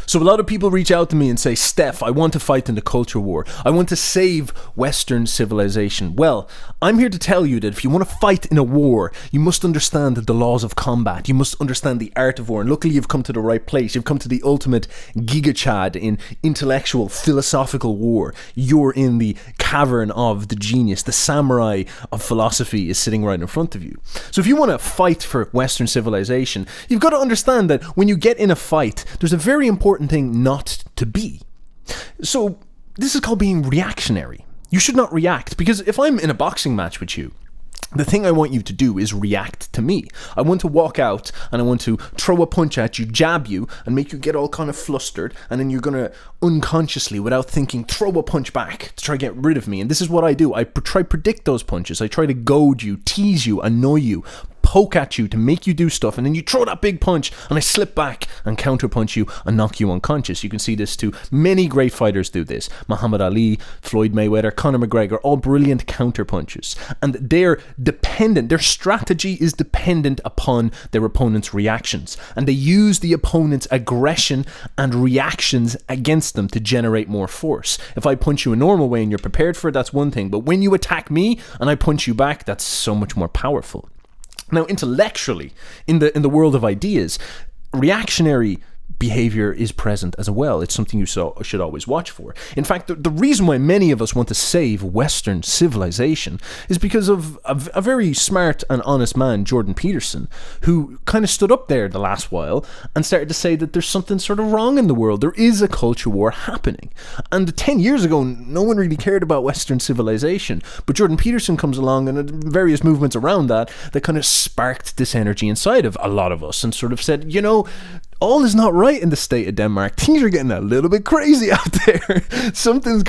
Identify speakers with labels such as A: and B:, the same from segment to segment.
A: So a lot of people reach out to me and say, Steph, I want to fight in the culture war. I want to save Western civilization. Well, I'm here to tell you that if you want to fight in a war, you must understand the laws of combat. You must understand the art of war. And luckily, you've come to the right place. You've come to the ultimate gigachad in intellectual, philosophical war. You're in the cavern of the genius. The samurai of philosophy is sitting right in front of you. So if you want to fight for Western civilization, you've got to understand that when you get in a fight, there's a very important thing not to be. So this is called being reactionary. You should not react, because if I'm in a boxing match with you, the thing I want you to do is react to me. I want to walk out and I want to throw a punch at you, jab you, and make you get all kind of flustered, and then you're going to unconsciously, without thinking, throw a punch back to try to get rid of me. And this is what I do. I try to predict those punches. I try to goad you, tease you, annoy you, poke at you to make you do stuff, and then you throw that big punch and I slip back and counterpunch you and knock you unconscious. You can see this too. Many great fighters do this. Muhammad Ali, Floyd Mayweather, Conor McGregor, all brilliant counterpunches. And they're dependent, their strategy is dependent upon their opponent's reactions. And they use the opponent's aggression and reactions against them to generate more force. If I punch you a normal way and you're prepared for it, that's one thing. But when you attack me and I punch you back, that's so much more powerful. Now, intellectually, in the world of ideas, reactionary behavior is present as well. It's something you should always watch for. In fact, the reason why many of us want to save Western civilization is because of a very smart and honest man, Jordan Peterson, who kind of stood up there the last while and started to say that there's something sort of wrong in the world. There is a culture war happening. And 10 years ago, no one really cared about Western civilization. But Jordan Peterson comes along, and various movements around that kind of sparked this energy inside of a lot of us and sort of said, you know, all is not right in the state of Denmark. Things are getting a little bit crazy out there. Something's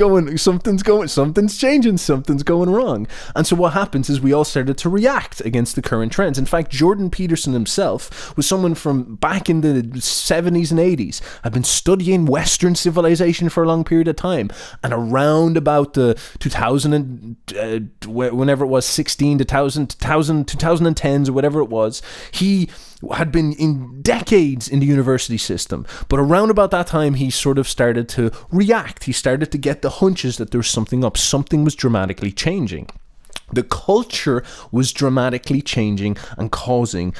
A: changing, something's going wrong. And so what happens is we all started to react against the current trends. In fact, Jordan Peterson himself was someone from back in the 70s and 80s, had been studying Western civilization for a long period of time. And around about the 2010s or whatever it was, he had been in decades in the university system, but around about that time he sort of started to react. He started to get the hunches that there was something up, something was dramatically changing. The culture was dramatically changing and causing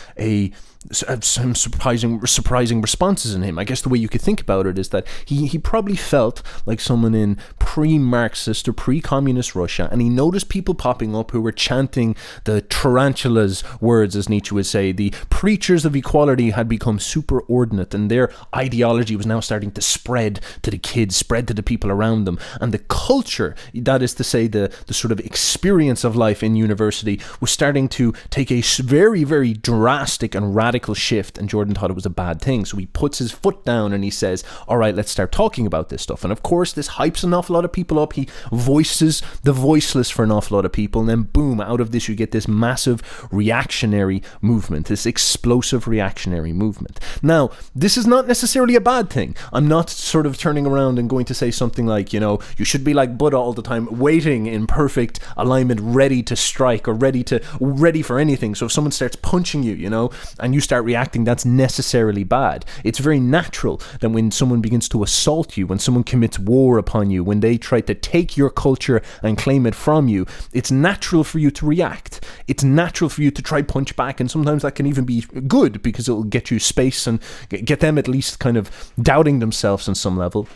A: some surprising responses in him. I guess the way you could think about it is that he probably felt like someone in pre-Marxist or pre-communist Russia, and he noticed people popping up who were chanting the tarantula's words, as Nietzsche would say. The preachers of equality had become superordinate, and their ideology was now starting to spread to the kids, spread to the people around them. And the culture, that is to say the sort of experience of life in university, was starting to take a very, very drastic and radical shift, and Jordan thought it was a bad thing. So he puts his foot down and he says, all right, let's start talking about this stuff. And of course, this hypes an awful lot of people up. He voices the voiceless for an awful lot of people, and then boom, out of this you get this massive reactionary movement, this explosive reactionary movement. Now, this is not necessarily a bad thing. I'm not sort of turning around and going to say something like, you know, you should be like Buddha all the time, waiting in perfect alignment, ready to strike or ready for anything. So if someone starts punching you, you know, and you start reacting, that's necessarily bad. It's very natural that when someone begins to assault you, when someone commits war upon you, when they try to take your culture and claim it from you, it's natural for you to react. It's natural for you to try punch back, and sometimes that can even be good because it'll get you space and get them at least kind of doubting themselves on some level.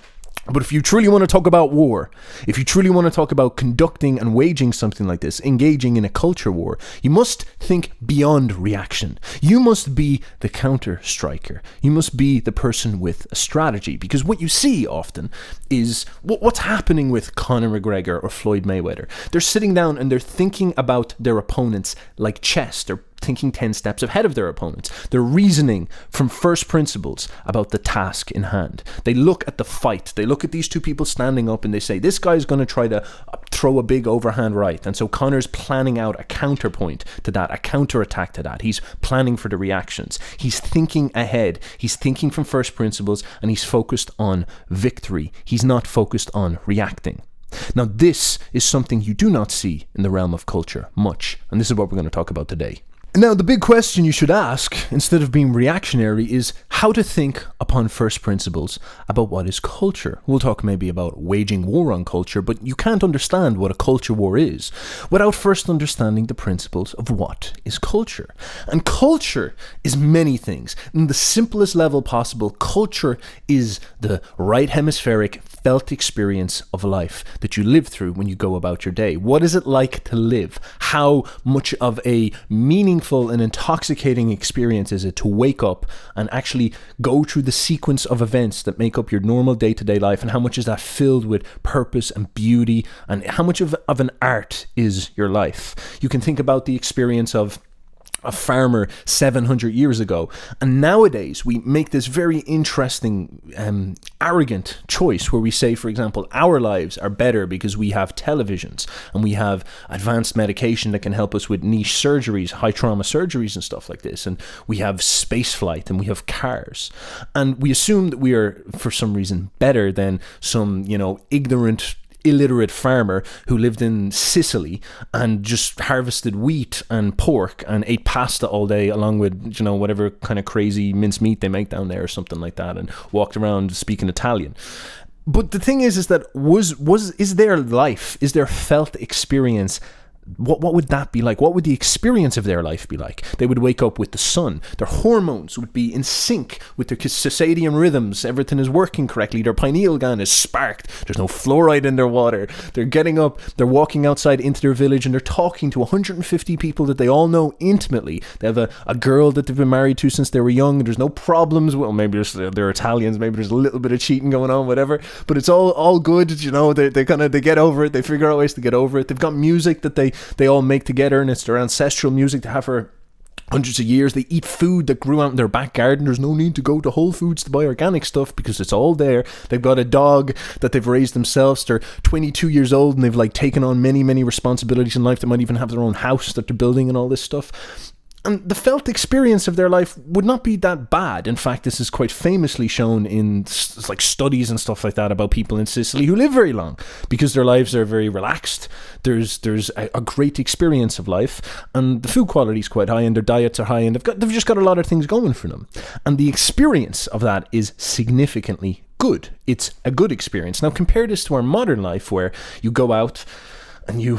A: But if you truly want to talk about war, if you truly want to talk about conducting and waging something like this, engaging in a culture war, you must think beyond reaction. You must be the counter striker. You must be the person with a strategy. Because what you see often is what's happening with Conor McGregor or Floyd Mayweather. They're sitting down and they're thinking about their opponents like chess. They're thinking 10 steps ahead of their opponents. They're reasoning from first principles about the task in hand. They look at the fight. They look at these two people standing up and they say, this guy's going to try to throw a big overhand right. And so Conor's planning out a counterpoint to that, a counterattack to that. He's planning for the reactions. He's thinking ahead. He's thinking from first principles, and he's focused on victory. He's not focused on reacting. Now, this is something you do not see in the realm of culture much, and this is what we're going to talk about today. Now, the big question you should ask, instead of being reactionary, is how to think upon first principles about what is culture. We'll talk maybe about waging war on culture, but you can't understand what a culture war is without first understanding the principles of what is culture. And culture is many things. In the simplest level possible, culture is the right hemispheric felt experience of life that you live through when you go about your day. What is it like to live? How much of a meaningful and intoxicating experience is it to wake up and actually go through the sequence of events that make up your normal day-to-day life, and how much is that filled with purpose and beauty, and how much of an art is your life? You can think about the experience of a farmer 700 years ago, and nowadays we make this very interesting arrogant choice where we say, for example, our lives are better because we have televisions and we have advanced medication that can help us with niche surgeries, high trauma surgeries and stuff like this, and we have space flight and we have cars, and we assume that we are for some reason better than some ignorant, illiterate farmer who lived in Sicily and just harvested wheat and pork and ate pasta all day along with whatever kind of crazy mincemeat they make down there or something like that, and walked around speaking Italian. But the thing is that is their life, is their felt experience, what would that be like? What would the experience of their life be like? They would wake up with the sun. Their hormones would be in sync with their circadian rhythms. Everything is working correctly. Their pineal gland is sparked. There's no fluoride in their water. They're getting up. They're walking outside into their village and they're talking to 150 people that they all know intimately. They have a girl that they've been married to since they were young. There's no problems. Well, maybe they're Italians. Maybe there's a little bit of cheating going on, whatever. But it's all good. They get over it. They figure out ways to get over it. They've got music that they all make together, and it's their ancestral music to have for hundreds of years. They eat food that grew out in their back garden. There's no need to go to Whole Foods to buy organic stuff because it's all there. They've got a dog that they've raised themselves. They're 22 years old and they've taken on many responsibilities in life. They might even have their own house that they're building and all this stuff. And the felt experience of their life would not be that bad. In fact, this is quite famously shown in studies and stuff like that about people in Sicily who live very long because their lives are very relaxed. There's a great experience of life, and the food quality is quite high, and their diets are high, and they've just got a lot of things going for them. And the experience of that is significantly good. It's a good experience. Now compare this to our modern life where you go out and you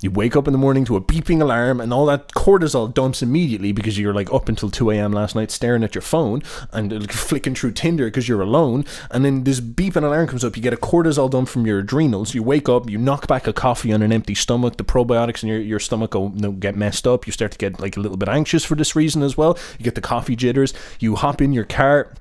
A: wake up in the morning to a beeping alarm, and all that cortisol dumps immediately because you're up until 2 a.m. last night staring at your phone and flicking through Tinder because you're alone, and then this beeping alarm comes up. You get a cortisol dump from your adrenals. You wake up, you knock back a coffee on an empty stomach. The probiotics in your stomach get messed up. You start to get a little bit anxious for this reason as well. You get the coffee jitters. You hop in your car.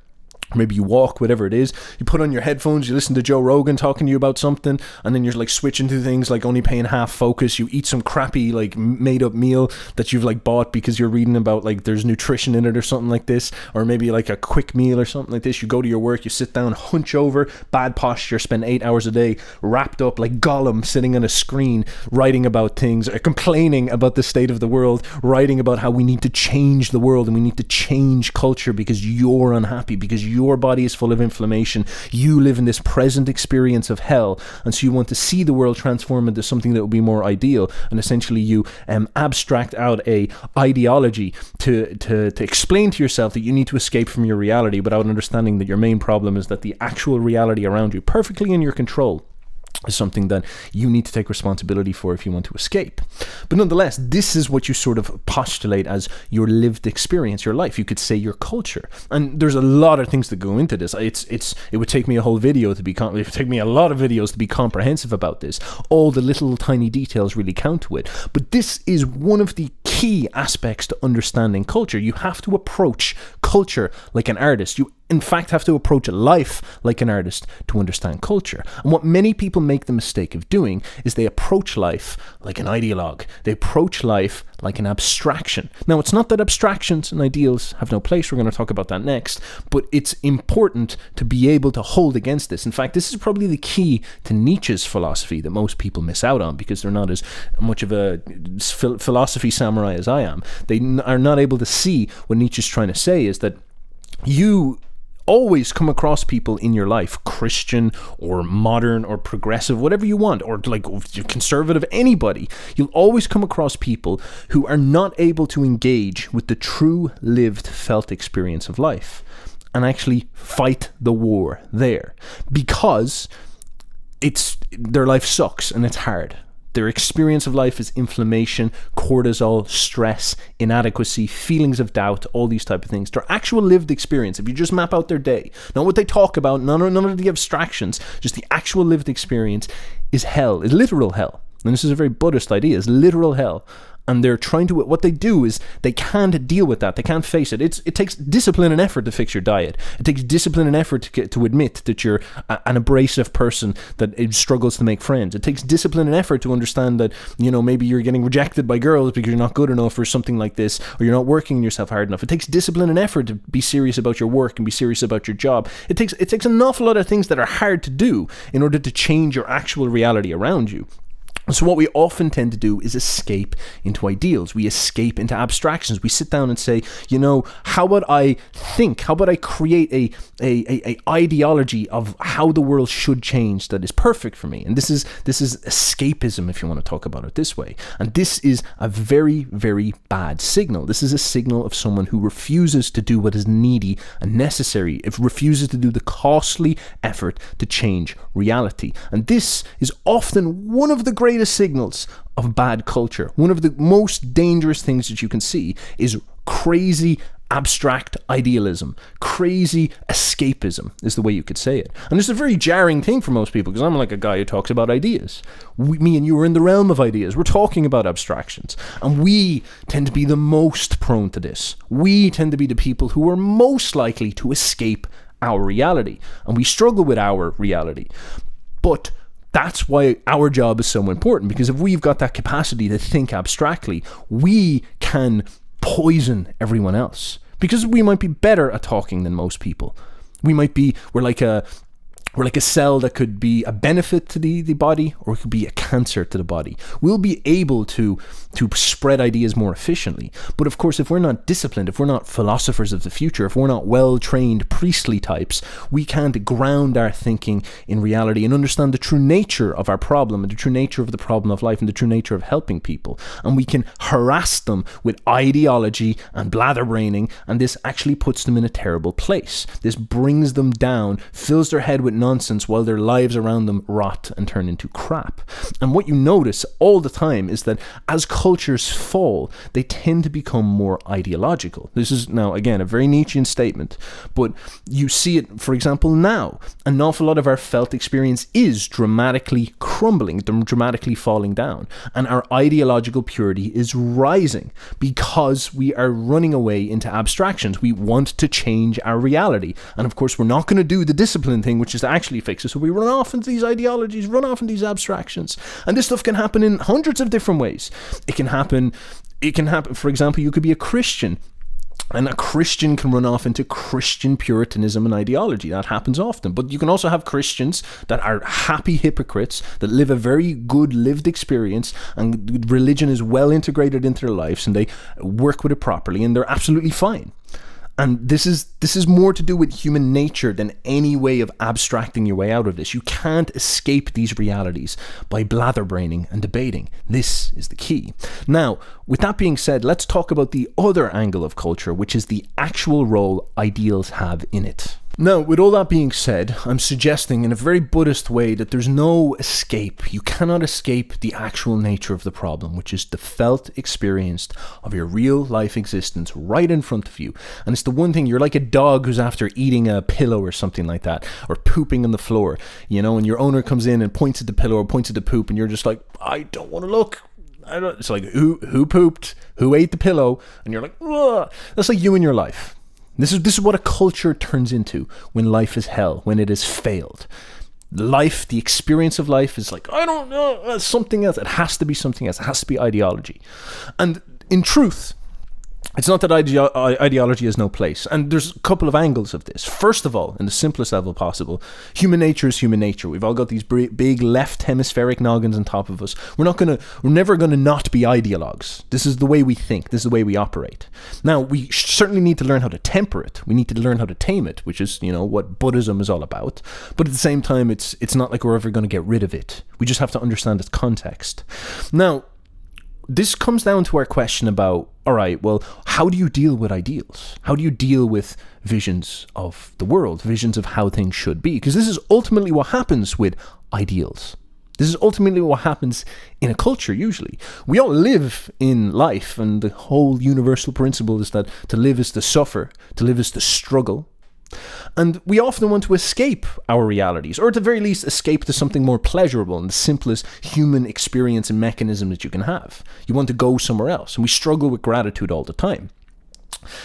A: Maybe you walk, whatever it is. You put on your headphones, you listen to Joe Rogan talking to you about something, and then you're switching to things only paying half focus. You eat some crappy made up meal that you've bought because you're reading about there's nutrition in it or something like this, or maybe a quick meal or something like this. You go to your work, you sit down, hunch over, bad posture, spend 8 hours a day wrapped up like Gollum sitting on a screen writing about things, or complaining about the state of the world, writing about how we need to change the world and we need to change culture because you're unhappy, because your body is full of inflammation. You live in this present experience of hell, and so you want to see the world transform into something that will be more ideal, and essentially you abstract out a ideology to explain to yourself that you need to escape from your reality without understanding that your main problem is that the actual reality around you, perfectly in your control, is something that you need to take responsibility for if you want to escape. But nonetheless, this is what you sort of postulate as your lived experience, your life. You could say your culture. And there's a lot of things that go into this. It would take me a whole video it would take me a lot of videos to be comprehensive about this. All the little tiny details really count to it. But this is one of the key aspects to understanding culture. You have to approach culture like an artist. You in fact have to approach life like an artist to understand culture. And what many people make the mistake of doing is they approach life like an ideologue. They approach life like an abstraction. Now, it's not that abstractions and ideals have no place. We're going to talk about that next. But it's important to be able to hold against this. In fact, this is probably the key to Nietzsche's philosophy that most people miss out on because they're not as much of a philosophy samurai as I am. They are not able to see what Nietzsche's trying to say is that you always come across people in your life, Christian or modern or progressive, whatever you want, or like conservative, anybody. You'll always come across people who are not able to engage with the true lived felt experience of life and actually fight the war there, because their life sucks and it's hard. Their experience of life is inflammation, cortisol, stress, inadequacy, feelings of doubt, all these type of things. Their actual lived experience, if you just map out their day, not what they talk about, none of the abstractions, just the actual lived experience, is hell, is literal hell. And this is a very Buddhist idea, is literal hell. And they're trying to, what they do is they can't deal with that. They can't face it. It takes discipline and effort to fix your diet. It takes discipline and effort to admit that you're an abrasive person that struggles to make friends. It takes discipline and effort to understand that, maybe you're getting rejected by girls because you're not good enough or something like this, or you're not working on yourself hard enough. It takes discipline and effort to be serious about your work and be serious about your job. It takes an awful lot of things that are hard to do in order to change your actual reality around you. So what we often tend to do is escape into ideals. We escape into abstractions. We sit down and say, how about I think? How about I create a ideology of how the world should change that is perfect for me? And this is escapism, if you want to talk about it this way. And this is a very, very bad signal. This is a signal of someone who refuses to do what is needy and necessary. It refuses to do the costly effort to change reality. And this is often one of the greatest signals of bad culture. One of the most dangerous things that you can see is crazy abstract idealism. Crazy escapism is the way you could say it. And it's a very jarring thing for most people, because I'm like a guy who talks about ideas. Me and you are in the realm of ideas. We're talking about abstractions. And we tend to be the most prone to this. We tend to be the people who are most likely to escape our reality. And we struggle with our reality. But that's why our job is so important, because if we've got that capacity to think abstractly, we can poison everyone else, because we might be better at talking than most people. We're like a cell that could be a benefit to the body, or it could be a cancer to the body. We'll be able to spread ideas more efficiently. But of course, if we're not disciplined, if we're not philosophers of the future, if we're not well-trained priestly types, we can't ground our thinking in reality and understand the true nature of our problem and the true nature of the problem of life and the true nature of helping people. And we can harass them with ideology and blatherbraining, and this actually puts them in a terrible place. This brings them down, fills their head with nonsense while their lives around them rot and turn into crap. And what you notice all the time is that as cultures fall, they tend to become more ideological. This is now, again, a very Nietzschean statement, but you see it, for example, now. An awful lot of our felt experience is dramatically crumbling, dramatically falling down, and our ideological purity is rising because we are running away into abstractions. We want to change our reality. And of course, we're not going to do the discipline thing, which is to actually fix it. So we run off into these ideologies, run off into these abstractions. And this stuff can happen in hundreds of different ways. It can happen, for example, you could be a Christian, and a Christian can run off into Christian Puritanism and ideology. That happens often. But you can also have Christians that are happy hypocrites, that live a very good lived experience, and religion is well integrated into their lives, and they work with it properly, and they're absolutely fine. And this is more to do with human nature than any way of abstracting your way out of this. You can't escape these realities by blatherbraining and debating. This is the key. Now, with that being said, let's talk about the other angle of culture, which is the actual role ideals have in it. Now, with all that being said, I'm suggesting in a very Buddhist way that there's no escape. You cannot escape the actual nature of the problem, which is the felt experience of your real life existence right in front of you. And it's the one thing, you're like a dog who's after eating a pillow or something like that, or pooping on the floor, and your owner comes in and points at the pillow or points at the poop, and you're just like, I don't want to look. It's like, who pooped? Who ate the pillow? And you're like, ugh. That's like you in your life. This is what a culture turns into when life is hell, when it has failed. Life, the experience of life is like, I don't know, something else. It has to be something else. It has to be ideology. And in truth, It's not that ideology has no place. And there's a couple of angles of this. First of all, in the simplest level possible, human nature is human nature. We've all got these big left hemispheric noggins on top of us. We're never going to not be ideologues. This is the way we think. This is the way we operate. Now, we certainly need to learn how to temper it. We need to learn how to tame it, which is, what Buddhism is all about. But at the same time, it's not like we're ever going to get rid of it. We just have to understand its context. Now, this comes down to our question about, all right, well, how do you deal with ideals? How do you deal with visions of the world, visions of how things should be? Because this is ultimately what happens with ideals. This is ultimately what happens in a culture, usually. We all live in life, and the whole universal principle is that to live is to suffer, to live is to struggle. And we often want to escape our realities, or at the very least escape to something more pleasurable and the simplest human experience and mechanism that you can have. You want to go somewhere else, and we struggle with gratitude all the time.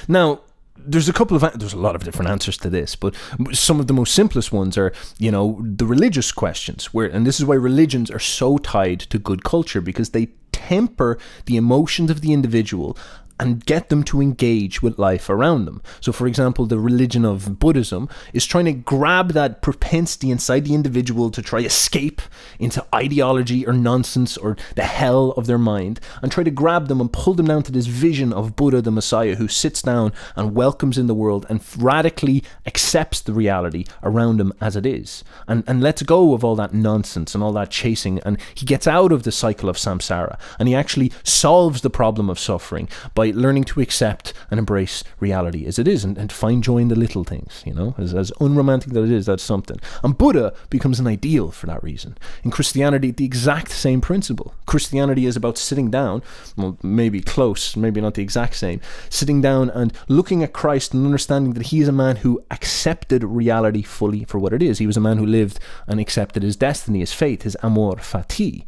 A: Now, there's a lot of different answers to this, but some of the most simplest ones are, the religious questions, and this is why religions are so tied to good culture, because they temper the emotions of the individual and get them to engage with life around them. So, for example, the religion of Buddhism is trying to grab that propensity inside the individual to try escape into ideology or nonsense or the hell of their mind, and try to grab them and pull them down to this vision of Buddha, the Messiah, who sits down and welcomes in the world and radically accepts the reality around him as it is, and lets go of all that nonsense and all that chasing, and he gets out of the cycle of samsara, and he actually solves the problem of suffering by learning to accept and embrace reality as it is, and find joy in the little things, as unromantic that it is, that's something. And Buddha becomes an ideal for that reason. In Christianity, the exact same principle. Christianity is about sitting down, well, maybe close, maybe not the exact same, sitting down and looking at Christ and understanding that he is a man who accepted reality fully for what it is. He was a man who lived and accepted his destiny, his fate, his amor fati.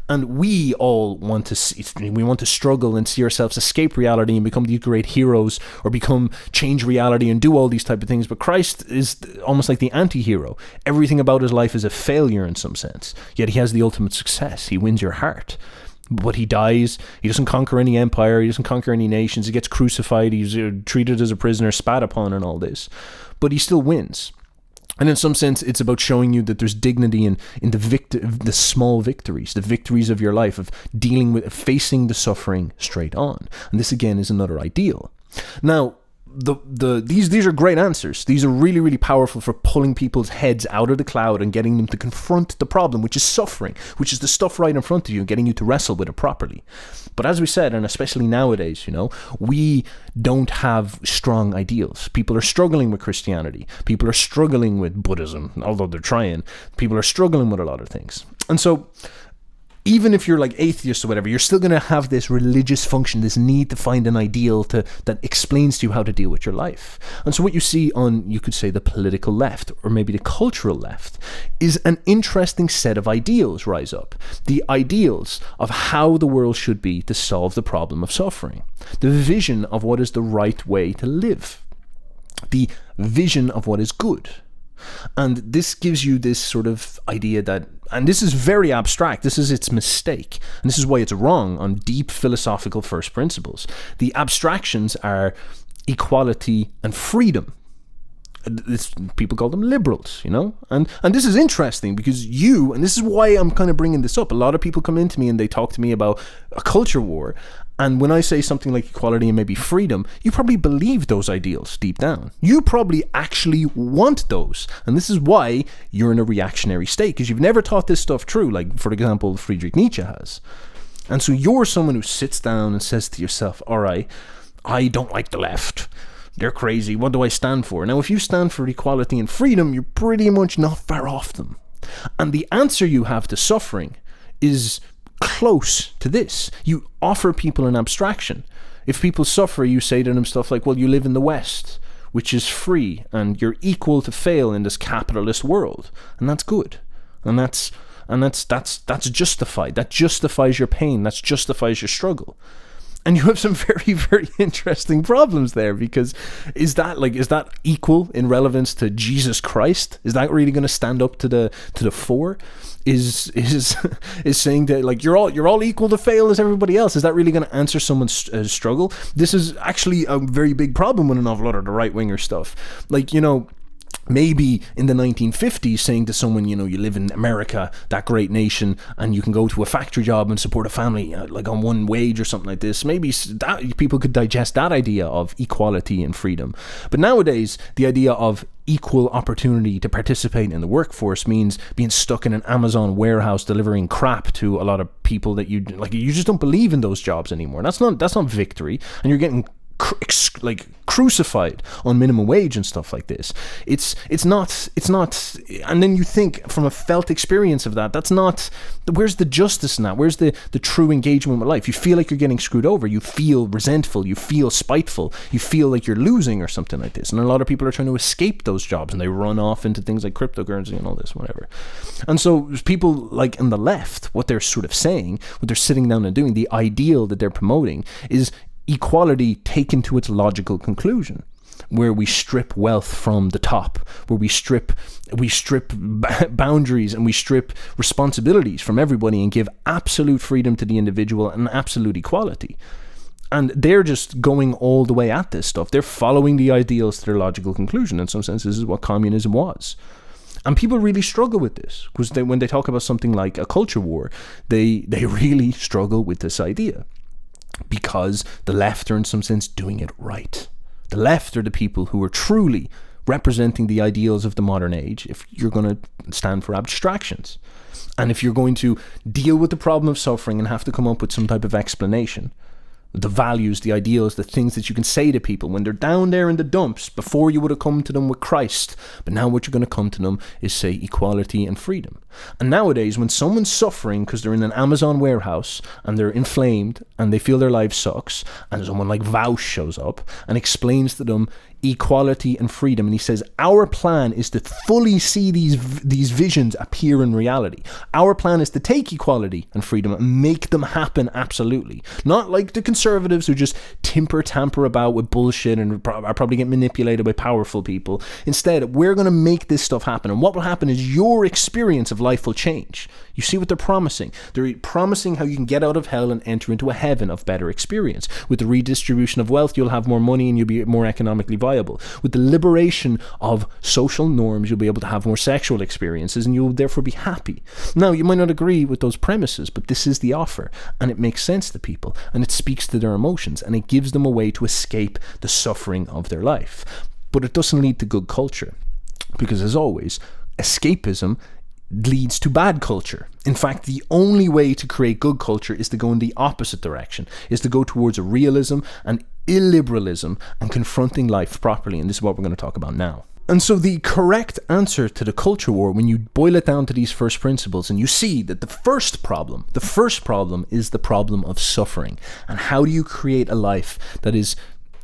A: And we all want to struggle and see ourselves escape reality and become these great heroes, or change reality and do all these type of things. But Christ is almost like the anti-hero. Everything about his life is a failure in some sense, yet he has the ultimate success. He wins your heart. But he dies. He doesn't conquer any empire. He doesn't conquer any nations. He gets crucified. He's treated as a prisoner, spat upon, and all this. But he still wins. And in some sense, it's about showing you that there's dignity in the small victories, the victories of your life, of facing the suffering straight on. And this, again, is another ideal. Now, these are great answers. These are really, really powerful for pulling people's heads out of the cloud and getting them to confront the problem, which is suffering, which is the stuff right in front of you, and getting you to wrestle with it properly. But as we said, and especially nowadays, we don't have strong ideals. People are struggling with Christianity. People are struggling with Buddhism, although they're trying. People are struggling with a lot of things. And so, even if you're like atheist or whatever, you're still going to have this religious function, this need to find an ideal that explains to you how to deal with your life. And so what you see on, you could say, the political left, or maybe the cultural left, is an interesting set of ideals rise up. The ideals of how the world should be to solve the problem of suffering. The vision of what is the right way to live. The vision of what is good. And this gives you this sort of idea that, and this is very abstract, this is its mistake, and this is why it's wrong on deep philosophical first principles. The abstractions are equality and freedom. People call them liberals, and this is interesting because and this is why I'm kind of bringing this up. A lot of people come into me and they talk to me about a culture war, and when I say something like equality and maybe freedom, you probably believe those ideals deep down. You probably actually want those, and this is why you're in a reactionary state, because you've never thought this stuff true, like, for example, Friedrich Nietzsche has. And so you're someone who sits down and says to yourself, all right, I don't like the left. They're crazy. What do I stand for? Now, if you stand for equality and freedom, you're pretty much not far off them. And the answer you have to suffering is close to this. You offer people an abstraction. If people suffer, you say to them stuff like, well, you live in the West, which is free, and you're equal to fail in this capitalist world. And that's good. And that's justified. That justifies your pain. That justifies your struggle. And you have some very, very interesting problems there, because is that equal in relevance to Jesus Christ? Is that really going to stand up to the fore? Is saying that like you're all equal to fail as everybody else? Is that really going to answer someone's struggle? This is actually a very big problem with an awful lot of the right winger stuff. Like, maybe in the 1950s saying to someone, you live in America, that great nation, and you can go to a factory job and support a family like on one wage or something like this, maybe that people could digest that idea of equality and freedom. But nowadays, the idea of equal opportunity to participate in the workforce means being stuck in an Amazon warehouse delivering crap to a lot of people that you just don't believe in those jobs anymore. That's not victory, and you're getting crucified on minimum wage and stuff like this. It's not, and then you think from a felt experience of that's not, where's the justice in that? Where's the true engagement with life? You feel like you're getting screwed over, you feel resentful, you feel spiteful, you feel like you're losing or something like this. And a lot of people are trying to escape those jobs, and they run off into things like cryptocurrency and all this, whatever. And so people like on the left, what they're sort of saying, what they're sitting down and doing, the ideal that they're promoting is equality taken to its logical conclusion, where we strip wealth from the top, where we strip boundaries and we strip responsibilities from everybody and give absolute freedom to the individual and absolute equality. And they're just going all the way at this stuff. They're following the ideals to their logical conclusion. In some sense, this is what communism was. And people really struggle with this, because when they talk about something like a culture war, they really struggle with this idea. Because the left are in some sense doing it right. The left are the people who are truly representing the ideals of the modern age, if you're going to stand for abstractions. And if you're going to deal with the problem of suffering and have to come up with some type of explanation, the values, the ideals, the things that you can say to people when they're down there in the dumps. Before you would have come to them with Christ, but now what you're going to come to them is say equality and freedom. And nowadays, when someone's suffering because they're in an Amazon warehouse and they're inflamed and they feel their life sucks, and someone like Vaush shows up and explains to them equality and freedom, and he says, our plan is to fully see these visions appear in reality. Our plan is to take equality and freedom and make them happen absolutely. Not like the conservatives who just tamper about with bullshit and are probably getting manipulated by powerful people. Instead, we're going to make this stuff happen, and what will happen is your experience of life will change. You see what they're promising? They're promising how you can get out of hell and enter into a heaven of better experience. With the redistribution of wealth, you'll have more money and you'll be more economically viable. With the liberation of social norms, you'll be able to have more sexual experiences and you'll therefore be happy. Now, you might not agree with those premises, but this is the offer, and it makes sense to people, and it speaks to their emotions, and it gives them a way to escape the suffering of their life. But it doesn't lead to good culture, because as always, escapism leads to bad culture. In fact, the only way to create good culture is to go in the opposite direction, is to go towards a realism and illiberalism and confronting life properly. And this is what we're going to talk about now. And so the correct answer to the culture war, when you boil it down to these first principles, and you see that the first problem is the problem of suffering. And how do you create a life that is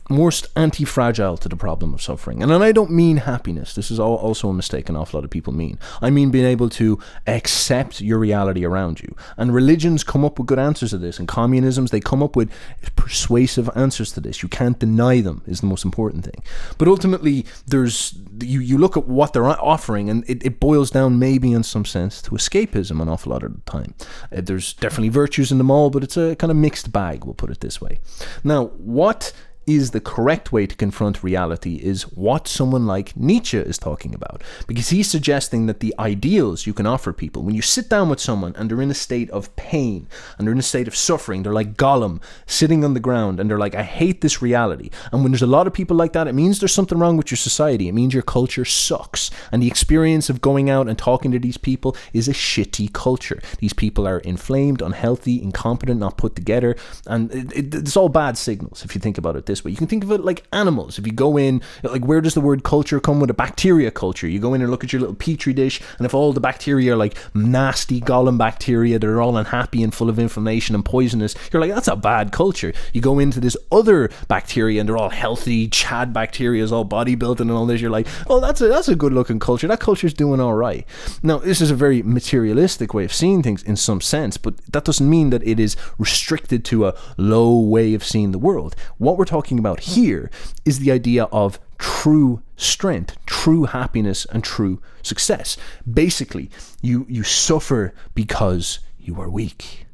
A: most anti-fragile to the problem of suffering? And I don't mean happiness. This is also a mistake an awful lot of people mean. I mean being able to accept your reality around you. And religions come up with good answers to this, and communisms, they come up with persuasive answers to this. You can't deny them, is the most important thing. But ultimately, you look at what they're offering, and it boils down maybe in some sense to escapism an awful lot of the time. There's definitely virtues in them all, but it's a kind of mixed bag, we'll put it this way. Now, what is the correct way to confront reality is what someone like Nietzsche is talking about, because he's suggesting that the ideals you can offer people, when you sit down with someone and they're in a state of pain and they're in a state of suffering, they're like Gollum sitting on the ground and they're like, I hate this reality. And when there's a lot of people like that, it means there's something wrong with your society. It means your culture sucks, and the experience of going out and talking to these people is a shitty culture. These people are inflamed, unhealthy, incompetent, not put together, and it's all bad signals if you think about it this this way. You can think of it like animals. If you go in, like, where does the word culture come with? A bacteria culture. You go in and look at your little petri dish, and if all the bacteria are like nasty golem bacteria that are all unhappy and full of inflammation and poisonous, you're like, that's a bad culture. You go into this other bacteria and they're all healthy, Chad bacteria is all bodybuilding and all this, you're like, oh, that's a good looking culture. That culture's doing all right. Now, this is a very materialistic way of seeing things in some sense, but that doesn't mean that it is restricted to a low way of seeing the world. What we're talking about here is the idea of true strength, true happiness, and true success. Basically, you suffer because you are weak.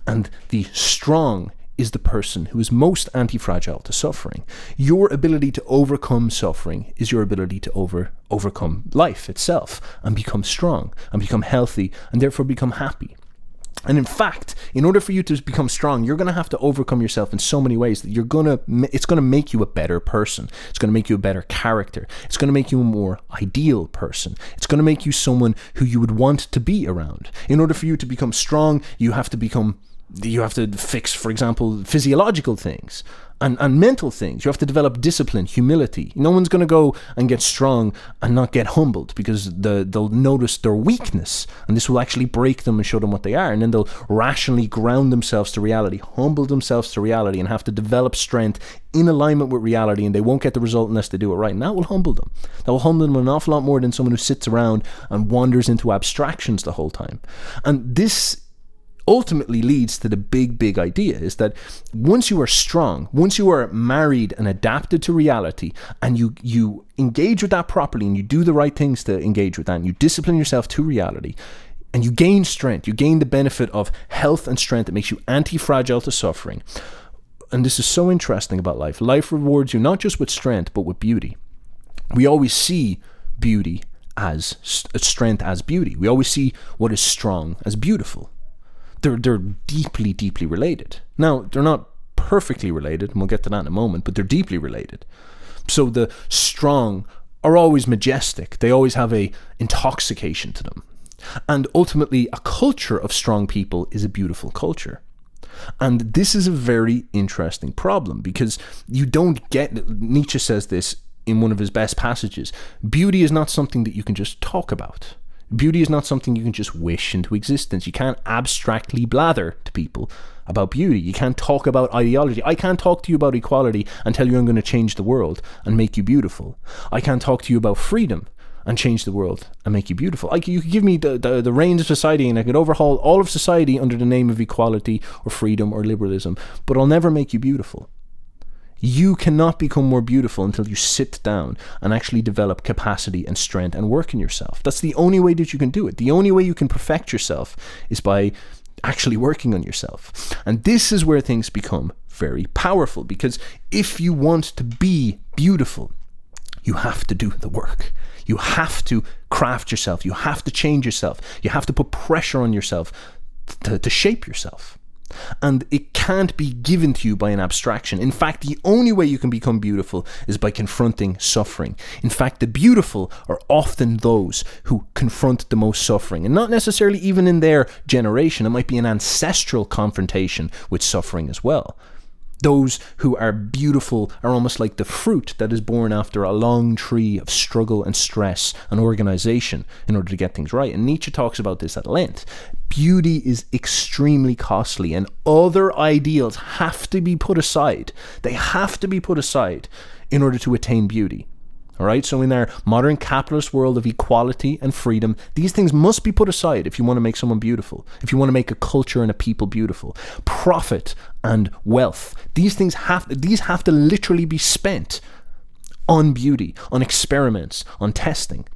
A: And the strong is the person who is most anti-fragile to suffering. Your ability to overcome suffering is your ability to overcome life itself and become strong and become healthy and therefore become happy. And in fact, in order for you to become strong, you're going to have to overcome yourself in so many ways that it's going to make you a better person. It's going to make you a better character. It's going to make you a more ideal person. It's going to make you someone who you would want to be around. In order for you to become strong, you have to fix, for example, physiological things and mental things. You have to develop discipline, humility. No one's going to go and get strong and not get humbled, because they'll notice their weakness, and this will actually break them and show them what they are. And then they'll rationally ground themselves to reality, humble themselves to reality, and have to develop strength in alignment with reality, and they won't get the result unless they do it right. And that will humble them. That will humble them an awful lot more than someone who sits around and wanders into abstractions the whole time. And this ultimately leads to the big idea, is that once you are strong, once you are married and adapted to reality, and you engage with that properly, and you do the right things to engage with that, and you discipline yourself to reality, and you gain strength, you gain the benefit of health and strength that makes you anti-fragile to suffering. And this is so interesting about life. Life rewards you not just with strength, but with beauty. We always see beauty as strength as beauty. We always see what is strong as beautiful. They're deeply related. Now, they're not perfectly related, and we'll get to that in a moment, but they're deeply related. So the strong are always majestic. They always have a intoxication to them. And ultimately, a culture of strong people is a beautiful culture. And this is a very interesting problem, because you don't get, Nietzsche says this in one of his best passages, beauty is not something that you can just talk about. Beauty is not something you can just wish into existence. You can't abstractly blather to people about beauty. You can't talk about ideology. I can't talk to you about equality and tell you I'm going to change the world and make you beautiful. I can't talk to you about freedom and change the world and make you beautiful. You could give me the reins of society, and I could overhaul all of society under the name of equality or freedom or liberalism, but I'll never make you beautiful. You cannot become more beautiful until you sit down and actually develop capacity and strength and work in yourself. That's the only way that you can do it. The only way you can perfect yourself is by actually working on yourself. And this is where things become very powerful, because if you want to be beautiful, you have to do the work. You have to craft yourself. You have to change yourself. You have to put pressure on yourself to shape yourself. And it can't be given to you by an abstraction. In fact, the only way you can become beautiful is by confronting suffering. In fact, the beautiful are often those who confront the most suffering, and not necessarily even in their generation. It might be an ancestral confrontation with suffering as well. Those who are beautiful are almost like the fruit that is born after a long tree of struggle and stress and organization in order to get things right. And Nietzsche talks about this at length. Beauty is extremely costly, and other ideals have to be put aside. They have to be put aside in order to attain beauty. All right, so in our modern capitalist world of equality and freedom, these things must be put aside if you want to make someone beautiful, if you want to make a culture and a people beautiful. Profit and wealth, these have to literally be spent on beauty, on experiments, on testing.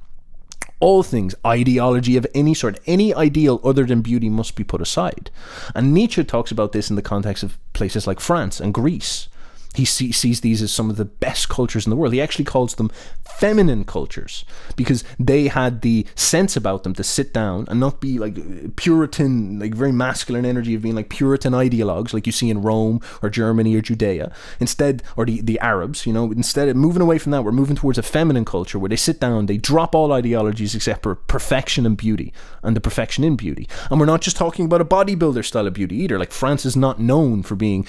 A: All things, ideology of any sort, any ideal other than beauty must be put aside. And Nietzsche talks about this in the context of places like France and Greece. He sees these as some of the best cultures in the world. He actually calls them feminine cultures, because they had the sense about them to sit down and not be like Puritan, like very masculine energy of being like Puritan ideologues like you see in Rome or Germany or Judea. Instead, or the Arabs, instead of moving away from that, we're moving towards a feminine culture where they sit down, they drop all ideologies except for perfection and beauty, and the perfection in beauty. And we're not just talking about a bodybuilder style of beauty either. Like France is not known for being,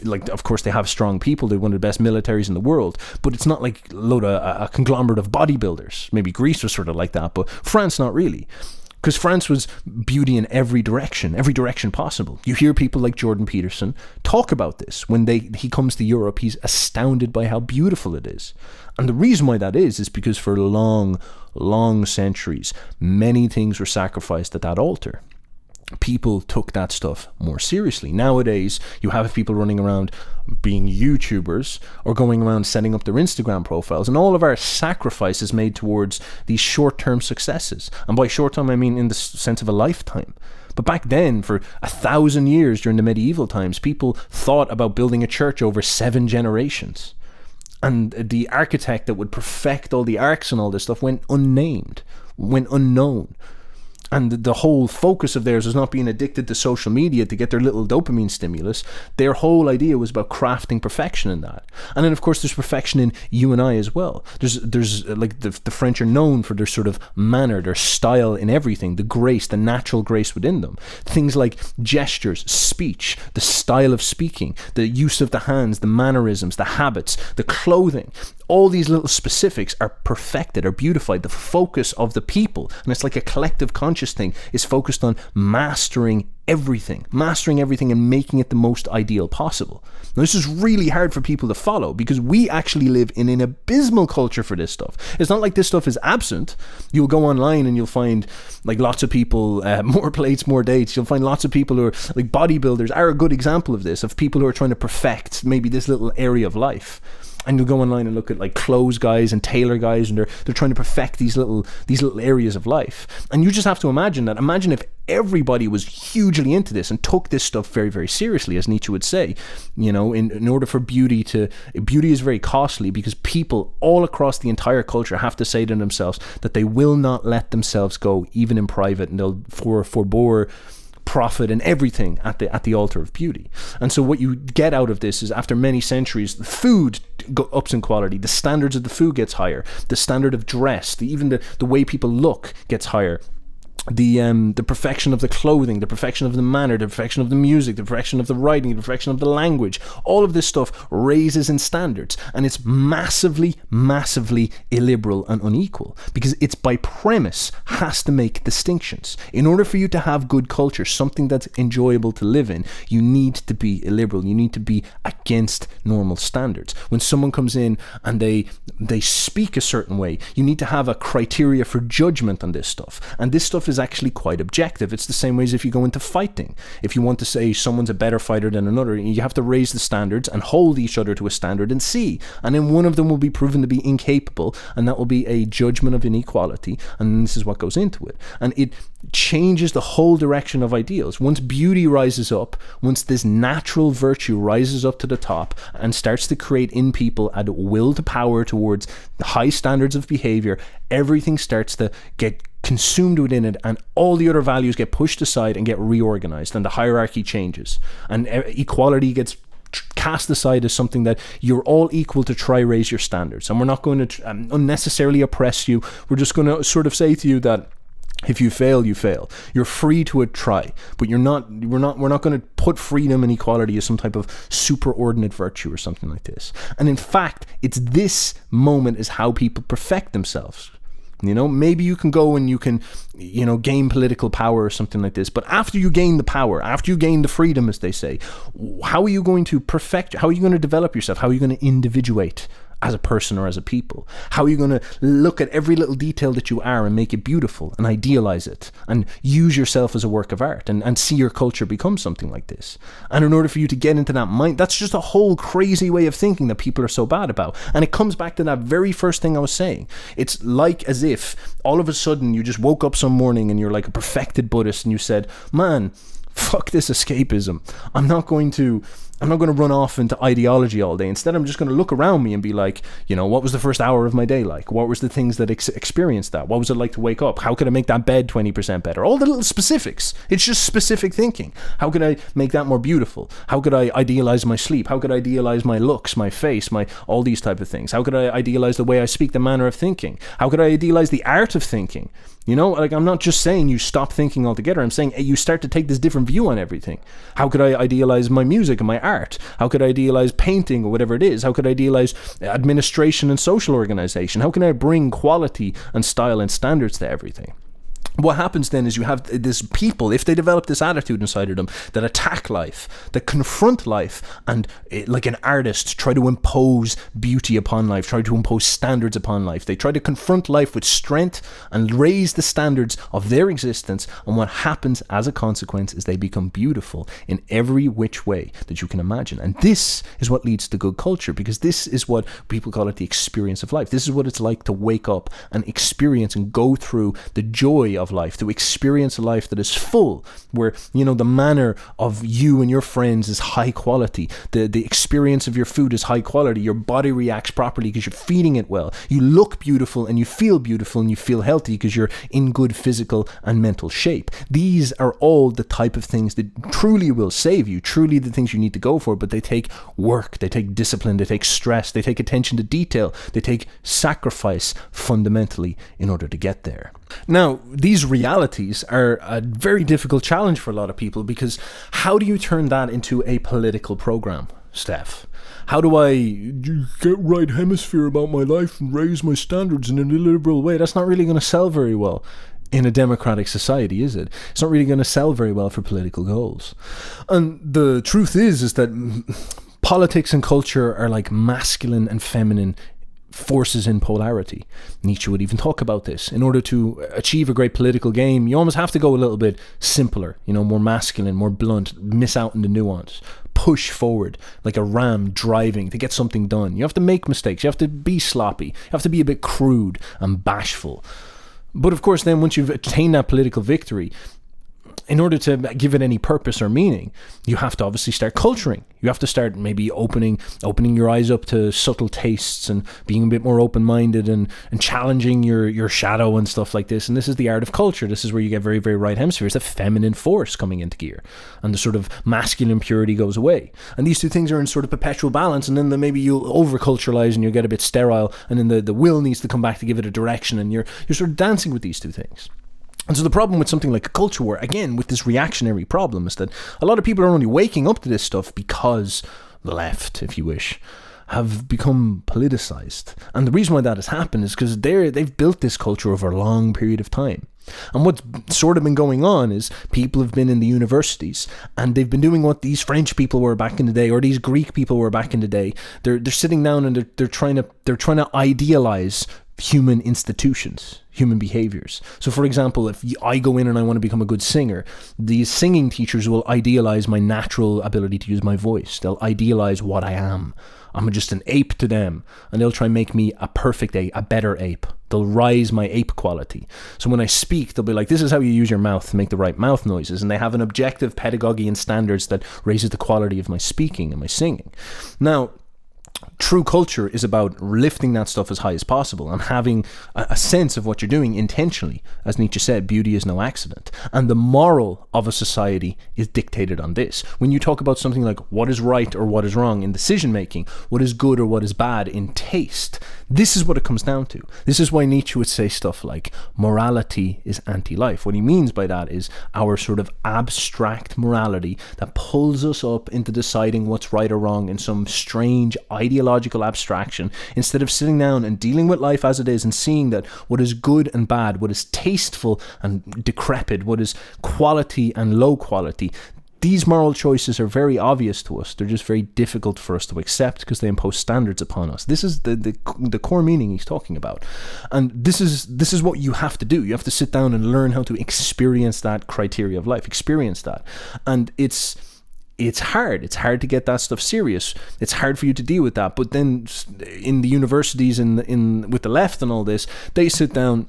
A: like, of course they have strong strong people. They're one of the best militaries in the world. But it's not like a conglomerate of bodybuilders. Maybe Greece was sort of like that, but France not really. Because France was beauty in every direction possible. You hear people like Jordan Peterson talk about this. When he comes to Europe, he's astounded by how beautiful it is. And the reason why that is because for long, long centuries, many things were sacrificed at that altar. People took that stuff more seriously. Nowadays, you have people running around being YouTubers or going around setting up their Instagram profiles, and all of our sacrifice is made towards these short-term successes. And by short-term, I mean in the sense of a lifetime. But back then, for 1,000 years during the medieval times, people thought about building a church over 7 generations. And the architect that would perfect all the arcs and all this stuff went unnamed, went unknown. And the whole focus of theirs was not being addicted to social media to get their little dopamine stimulus. Their whole idea was about crafting perfection in that. And then, of course, there's perfection in you and I as well. There's like the French are known for their sort of manner, their style in everything, the grace, the natural grace within them. Things like gestures, speech, the style of speaking, the use of the hands, the mannerisms, the habits, the clothing. All these little specifics are perfected, are beautified. The focus of the people, and it's like a collective conscious thing, is focused on mastering everything and making it the most ideal possible. Now, this is really hard for people to follow because we actually live in an abysmal culture for this stuff. It's not like this stuff is absent. You'll go online and you'll find like lots of people, more plates, more dates. You'll find lots of people who are like bodybuilders are a good example of this, of people who are trying to perfect maybe this little area of life. And you'll go online and look at like clothes guys and tailor guys, and they're trying to perfect these little areas of life. And you just have to imagine that. Imagine if everybody was hugely into this and took this stuff very, very seriously, as Nietzsche would say. You know, in order for beauty is very costly because people all across the entire culture have to say to themselves that they will not let themselves go, even in private, and they'll forbore profit and everything at the altar of beauty. And so what you get out of this is, after many centuries, the food ups in quality, the standards of the food gets higher, the standard of dress, even the way people look gets higher. The perfection of the clothing, the perfection of the manner, the perfection of the music, the perfection of the writing, the perfection of the language, all of this stuff raises in standards, and it's massively, massively illiberal and unequal because it's by premise has to make distinctions. In order for you to have good culture, something that's enjoyable to live in, you need to be illiberal. You need to be against normal standards. When someone comes in and they speak a certain way, you need to have a criteria for judgment on this stuff, and this stuff is actually quite objective. It's the same way as if you go into fighting. If you want to say someone's a better fighter than another, you have to raise the standards and hold each other to a standard and see. And then one of them will be proven to be incapable, and that will be a judgment of inequality. And this is what goes into it. And it changes the whole direction of ideals. Once beauty rises up, once this natural virtue rises up to the top and starts to create in people a will to power towards the high standards of behavior, everything starts to get consumed within it, and all the other values get pushed aside and get reorganized, and the hierarchy changes, and equality gets cast aside as something that you're all equal to try raise your standards, and we're not going to unnecessarily oppress you. We're just going to sort of say to you that if you fail, you fail. You're free to try, but we're not going to put freedom and equality as some type of superordinate virtue or something like this. And in fact, it's this moment is how people perfect themselves. You know, maybe you can go and you can, you know, gain political power or something like this. But after you gain the power, after you gain the freedom, as they say, how are you going to perfect? How are you going to develop yourself? How are you going to individuate as a person or as a people? How are you going to look at every little detail that you are and make it beautiful and idealize it and use yourself as a work of art and see your culture become something like this? And in order for you to get into that mind, that's just a whole crazy way of thinking that people are so bad about. And it comes back to that very first thing I was saying. It's like as if all of a sudden you just woke up some morning and you're like a perfected Buddhist and you said, man, fuck this escapism. I'm not going to run off into ideology all day. Instead, I'm just going to look around me and be like, you know, what was the first hour of my day like? What was the things that experienced that? What was it like to wake up? How could I make that bed 20% better? All the little specifics. It's just specific thinking. How could I make that more beautiful? How could I idealize my sleep? How could I idealize my looks, my face, all these type of things? How could I idealize the way I speak, the manner of thinking? How could I idealize the art of thinking? You know, like, I'm not just saying you stop thinking altogether. I'm saying you start to take this different view on everything. How could I idealize my music and my art? art? How could I idealize painting or whatever it is? How could I idealize administration and social organization? How can I bring quality and style and standards to everything? What happens then is you have this people, if they develop this attitude inside of them, that attack life, that confront life, and like an artist try to impose beauty upon life, try to impose standards upon life. They try to confront life with strength and raise the standards of their existence, and what happens as a consequence is they become beautiful in every which way that you can imagine. And this is what leads to good culture, because this is what people call it, the experience of life. This is what it's like to wake up and experience and go through the joy of life, to experience a life that is full, where, you know, the manner of you and your friends is high quality, the experience of your food is high quality, your body reacts properly because you're feeding it well, you look beautiful and you feel beautiful and you feel healthy because you're in good physical and mental shape. These are all the type of things that truly will save you, truly the things you need to go for, but they take work, they take discipline, they take stress, they take attention to detail, they take sacrifice fundamentally in order to get there. Now, these realities are a very difficult challenge for a lot of people, because how do you turn that into a political program, Steph? How do I get right hemisphere about my life and raise my standards in a liberal way? That's not really going to sell very well in a democratic society, is it? It's not really going to sell very well for political goals. And the truth is that politics and culture are like masculine and feminine forces in polarity. Nietzsche would even talk about this. In order to achieve a great political game, you almost have to go a little bit simpler, you know, more masculine, more blunt, miss out on the nuance, push forward like a ram driving to get something done. You have to make mistakes, you have to be sloppy, you have to be a bit crude and bashful. But of course, then once you've attained that political victory, in order to give it any purpose or meaning, you have to obviously start culturing. You have to start maybe opening your eyes up to subtle tastes and being a bit more open-minded and challenging your shadow and stuff like this. And this is the art of culture. This is where you get very, very right hemisphere. It's the feminine force coming into gear, and the sort of masculine purity goes away. And these two things are in sort of perpetual balance, and then maybe you'll over-culturalize and you'll get a bit sterile, and then the will needs to come back to give it a direction, and you're sort of dancing with these two things. And so the problem with something like a culture war, again, with this reactionary problem, is that a lot of people are only waking up to this stuff because the left, if you wish, have become politicized. And the reason why that has happened is because they've built this culture over a long period of time. And what's sort of been going on is people have been in the universities and they've been doing what these French people were back in the day, or these Greek people were back in the day. They're sitting down and they're trying to idealize human institutions, human behaviors. So for example, if I go in and I want to become a good singer, these singing teachers will idealize my natural ability to use my voice. They'll idealize what I am. I'm just an ape to them, and they'll try and make me a perfect ape, a better ape. They'll rise my ape quality. So when I speak, they'll be like, this is how you use your mouth to make the right mouth noises. And they have an objective pedagogy and standards that raises the quality of my speaking and my singing. Now, true culture is about lifting that stuff as high as possible and having a sense of what you're doing intentionally. As Nietzsche said, beauty is no accident. And the moral of a society is dictated on this. When you talk about something like what is right or what is wrong in decision making, what is good or what is bad in taste, this is what it comes down to. This is why Nietzsche would say stuff like morality is anti-life. What he means by that is our sort of abstract morality that pulls us up into deciding what's right or wrong in some strange ideological abstraction, instead of sitting down and dealing with life as it is and seeing that what is good and bad, what is tasteful and decrepit, what is quality and low quality. These moral choices are very obvious to us. They're just very difficult for us to accept because they impose standards upon us. This is the core meaning he's talking about. And this is what you have to do. You have to sit down and learn how to experience that criteria of life, experience that. And it's hard. It's hard to get that stuff serious. It's hard for you to deal with that. But then in the universities in with the left and all this, they sit down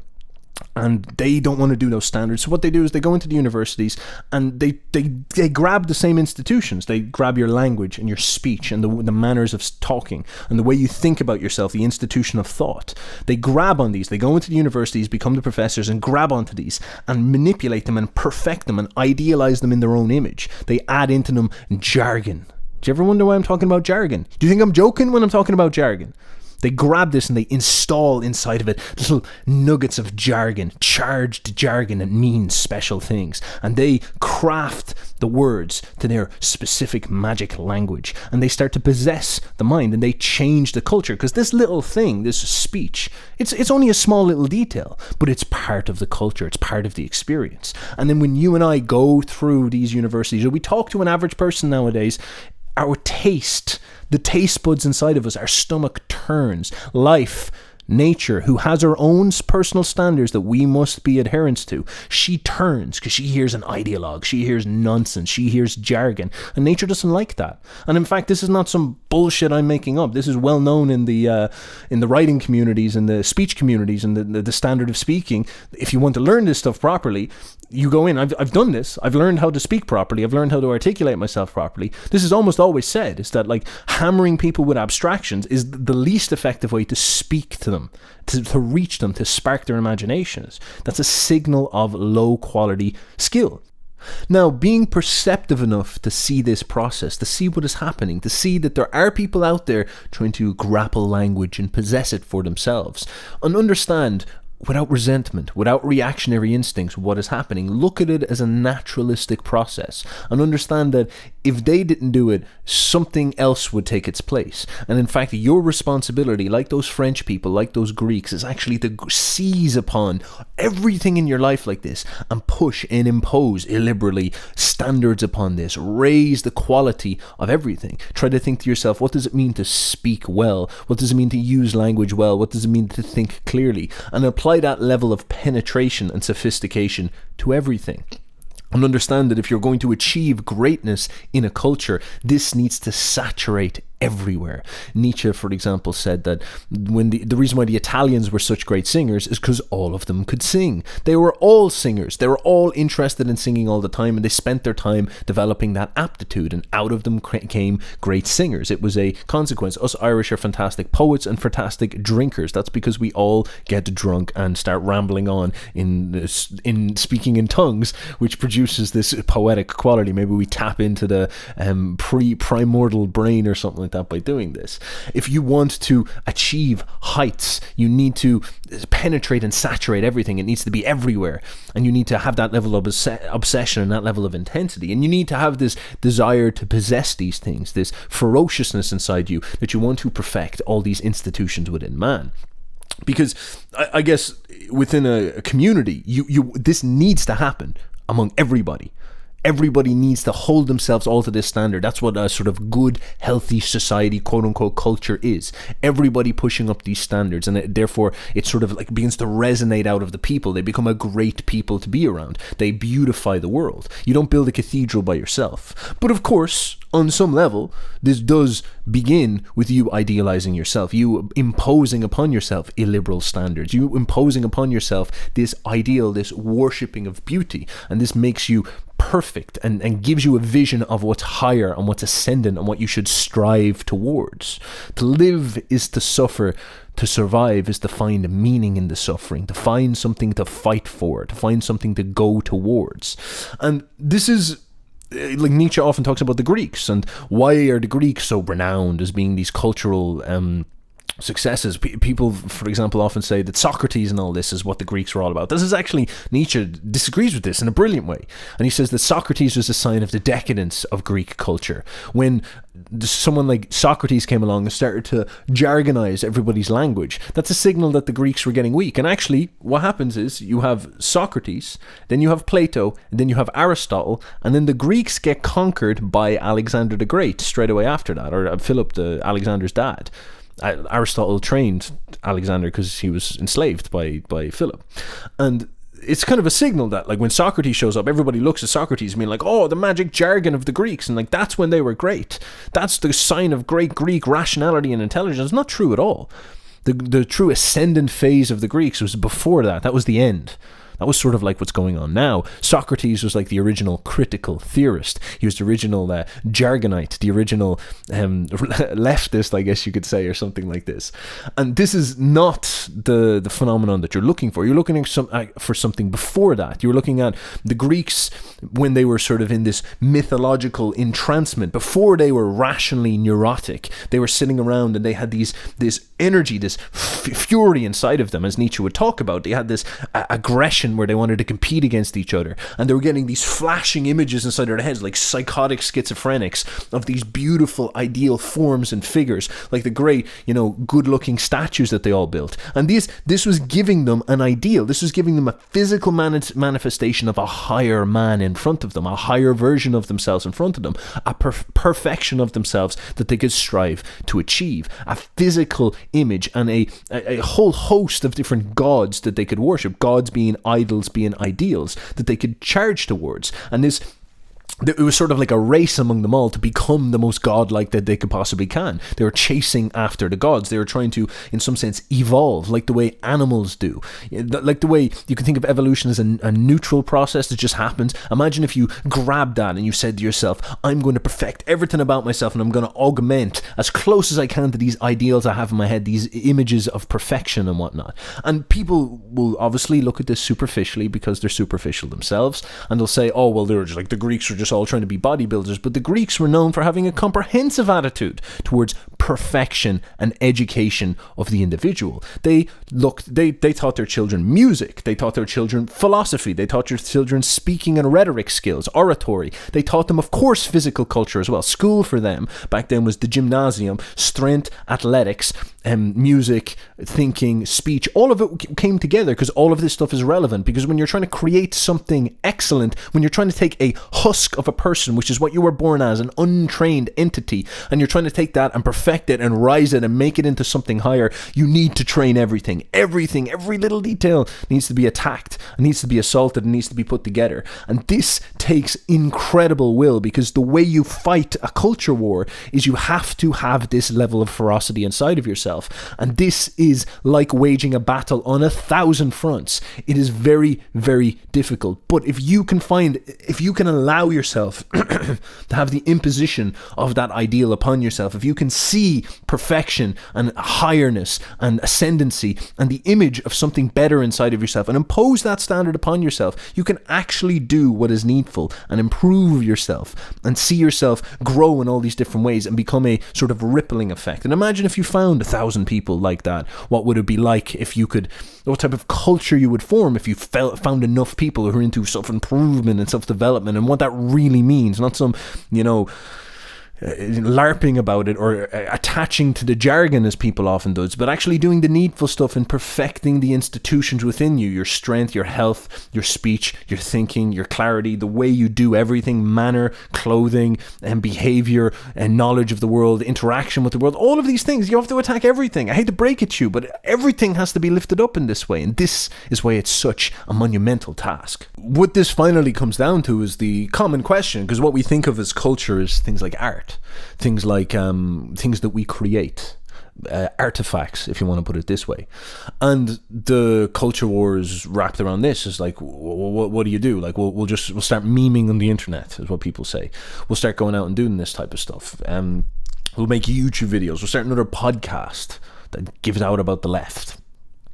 A: and they don't want to do those standards. So what they do is they go into the universities and they grab the same institutions. They grab your language and your speech and the manners of talking and the way you think about yourself, the institution of thought. They grab on these. They go into the universities, become the professors, and grab onto these and manipulate them and perfect them and idealize them in their own image. They add into them jargon. Do you ever wonder why I'm talking about jargon? Do you think I'm joking when I'm talking about jargon? They grab this and they install inside of it little nuggets of jargon, charged jargon that means special things. And they craft the words to their specific magic language. And they start to possess the mind and they change the culture. Because this little thing, this speech, it's only a small little detail, but it's part of the culture. It's part of the experience. And then when you and I go through these universities, or we talk to an average person nowadays, our taste, the taste buds inside of us, our stomach turns. Life, nature, who has her own personal standards that we must be adherents to, she turns because she hears an ideologue, she hears nonsense, she hears jargon, and nature doesn't like that. And in fact, this is not some bullshit I'm making up. This is well known in the writing communities and the speech communities and the standard of speaking. If you want to learn this stuff properly, you go in. I've done this. I've learned how to speak properly. I've learned how to articulate myself properly. This is almost always said, is that like hammering people with abstractions is the least effective way to speak to them, to reach them, to spark their imaginations. That's a signal of low quality skill. Now, being perceptive enough to see this process, to see what is happening, to see that there are people out there trying to grapple language and possess it for themselves, and understand without resentment, without reactionary instincts, what is happening. Look at it as a naturalistic process and understand that if they didn't do it, something else would take its place. And in fact, your responsibility, like those French people, like those Greeks, is actually to seize upon everything in your life like this and push and impose illiberally standards upon this. Raise the quality of everything. Try to think to yourself, what does it mean to speak well? What does it mean to use language well? What does it mean to think clearly? And apply that level of penetration and sophistication to everything. And understand that if you're going to achieve greatness in a culture, this needs to saturate everywhere. Nietzsche, for example, said that when the reason why the Italians were such great singers is because all of them could sing. They were all singers. They were all interested in singing all the time, and they spent their time developing that aptitude, and out of them came great singers. It was a consequence. Us Irish are fantastic poets and fantastic drinkers. That's because we all get drunk and start rambling on in speaking in tongues, which produces this poetic quality. Maybe we tap into the primordial brain or something like that by doing this. If you want to achieve heights, you need to penetrate and saturate everything. It needs to be everywhere, and you need to have that level of obsession and that level of intensity, and you need to have this desire to possess these things, this ferociousness inside you that you want to perfect all these institutions within man. Because I guess within a community, this needs to happen among everybody. Everybody needs to hold themselves all to this standard. That's what a sort of good, healthy society, quote-unquote, culture is. Everybody pushing up these standards, and therefore it sort of like begins to resonate out of the people. They become a great people to be around. They beautify the world. You don't build a cathedral by yourself. But of course, on some level, this does begin with you idealizing yourself, you imposing upon yourself illiberal standards, you imposing upon yourself this ideal, this worshipping of beauty, and this makes you perfect and gives you a vision of what's higher and what's ascendant and what you should strive towards. To live is to suffer. To survive is to find meaning in the suffering, to find something to fight for, to find something to go towards. And this is, like Nietzsche often talks about the Greeks, and why are the Greeks so renowned as being these cultural successes. People, for example, often say that Socrates and all this is what the Greeks were all about. This is actually, Nietzsche disagrees with this in a brilliant way. And he says that Socrates was a sign of the decadence of Greek culture. When someone like Socrates came along and started to jargonize everybody's language, that's a signal that the Greeks were getting weak. And actually, what happens is you have Socrates, then you have Plato, and then you have Aristotle, and then the Greeks get conquered by Alexander the Great straight away after that, or Philip, Alexander's dad. Aristotle trained Alexander because he was enslaved by Philip. And it's kind of a signal that, like, when Socrates shows up, everybody looks at Socrates being like, oh, the magic jargon of the Greeks, and like that's when they were great. That's the sign of great Greek rationality and intelligence. Not true at all. The true ascendant phase of the Greeks was before that. That was the end. That was sort of like what's going on now. Socrates was like the original critical theorist. He was the original jargonite, the original leftist, I guess you could say, or something like this. And this is not the phenomenon that you're looking for. You're looking for something before that. You're looking at the Greeks when they were sort of in this mythological entrancement, before they were rationally neurotic. They were sitting around and they had this energy, this fury inside of them, as Nietzsche would talk about. They had this aggression where they wanted to compete against each other, and they were getting these flashing images inside their heads, like psychotic schizophrenics, of these beautiful ideal forms and figures, like the great, good-looking statues that they all built. And this was giving them an ideal. This was giving them a physical manifestation of a higher man in front of them, a higher version of themselves in front of them, a perfection of themselves that they could strive to achieve, a physical image, and a whole host of different gods that they could worship, gods being idols, being ideals that they could charge towards. And it was sort of like a race among them all to become the most godlike that they could possibly can. They were chasing after the gods. They were trying to, in some sense, evolve like the way animals do. Like the way you can think of evolution as a neutral process that just happens. Imagine if you grabbed that and you said to yourself, I'm going to perfect everything about myself and I'm going to augment as close as I can to these ideals I have in my head, these images of perfection and whatnot. And people will obviously look at this superficially because they're superficial themselves, and they'll say, oh, well, they're just like the Greeks were just all trying to be bodybuilders. But the Greeks were known for having a comprehensive attitude towards perfection and education of the individual. They taught their children music, they taught their children philosophy, they taught their children speaking and rhetoric skills, oratory. They taught them, of course, physical culture as well. School for them back then was the gymnasium, strength, athletics, music, thinking, speech. All of it came together because all of this stuff is relevant. Because when you're trying to create something excellent, when you're trying to take a husk of a person, which is what you were born as, an untrained entity, and you're trying to take that and perfect it and rise it and make it into something higher, you need to train everything. Everything, every little detail needs to be attacked, needs to be assaulted, and needs to be put together. And this takes incredible will, because the way you fight a culture war is you have to have this level of ferocity inside of yourself. And this is like waging a battle on 1,000 fronts. It is very, very difficult. But if you can allow yourself to have the imposition of that ideal upon yourself, if you can see perfection and highness and ascendancy and the image of something better inside of yourself and impose that standard upon yourself, you can actually do what is needful and improve yourself and see yourself grow in all these different ways and become a sort of rippling effect. And imagine if you found 1,000 people like that. What would it be like if you could, what type of culture you would form if you found enough people who are into self-improvement and self-development and what that really means, not some, LARPing about it or attaching to the jargon as people often do, but actually doing the needful stuff and perfecting the institutions within you, your strength, your health, your speech, your thinking, your clarity, the way you do everything, manner, clothing, and behavior, and knowledge of the world, interaction with the world, all of these things. You have to attack everything. I hate to break it to you, but everything has to be lifted up in this way, and this is why it's such a monumental task. What this finally comes down to is the common question, because what we think of as culture is things like art, things like things that we create, artifacts, if you want to put it this way. And the culture war is wrapped around this. It's like, what do you do? Like, we'll start memeing on the internet, is what people say. We'll start going out and doing this type of stuff. We'll make YouTube videos. We'll start another podcast that gives out about the left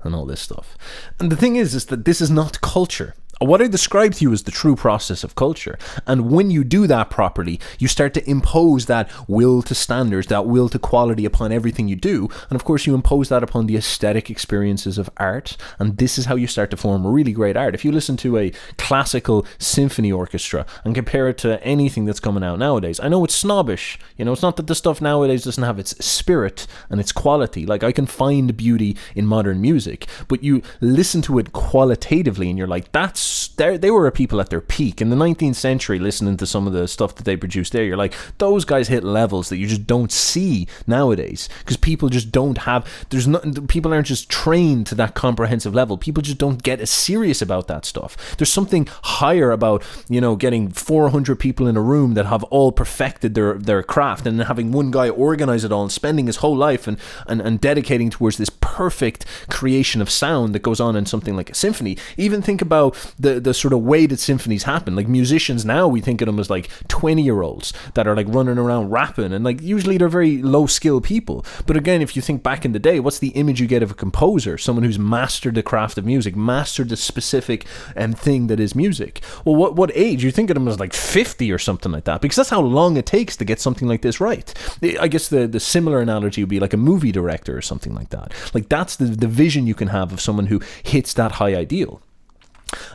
A: and all this stuff. And the thing is that this is not culture. What I described to you is the true process of culture. And when you do that properly, you start to impose that will to standards, that will to quality upon everything you do. And of course, you impose that upon the aesthetic experiences of art. And this is how you start to form really great art. If you listen to a classical symphony orchestra and compare it to anything that's coming out nowadays, I know it's snobbish. It's not that the stuff nowadays doesn't have its spirit and its quality. Like, I can find beauty in modern music, but you listen to it qualitatively and you're like, that's they were people at their peak in the 19th century. Listening to some of the stuff that they produced there, you're like, those guys hit levels that you just don't see nowadays, because people just don't have, people aren't just trained to that comprehensive level. People just don't get as serious about that stuff. There's something higher about, getting 400 people in a room that have all perfected their craft, and then having one guy organize it all and spending his whole life and dedicating towards this perfect creation of sound that goes on in something like a symphony. Even think about the sort of way that symphonies happen. Like musicians now, we think of them as like 20-year-olds that are like running around rapping, and like usually they're very low skill people. But again, if you think back in the day, what's the image you get of a composer? Someone who's mastered the craft of music, mastered the specific thing that is music. Well, what age? You think of them as like 50 or something like that, because that's how long it takes to get something like this right. I guess the similar analogy would be like a movie director or something like that. Like that's the vision you can have of someone who hits that high ideal.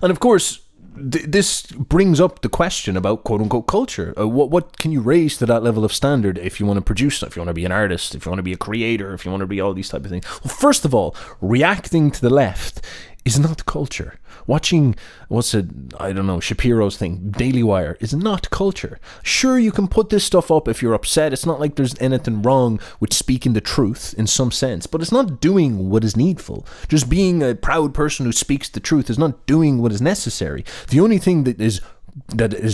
A: And of course, this brings up the question about quote-unquote culture. What can you raise to that level of standard if you want to produce stuff, if you want to be an artist, if you want to be a creator, if you want to be all these type of things? Well, first of all, reacting to the left is not culture. Watching, Shapiro's thing, Daily Wire, is not culture. Sure, you can put this stuff up if you're upset. It's not like there's anything wrong with speaking the truth in some sense, but it's not doing what is needful. Just being a proud person who speaks the truth is not doing what is necessary. The only thing that is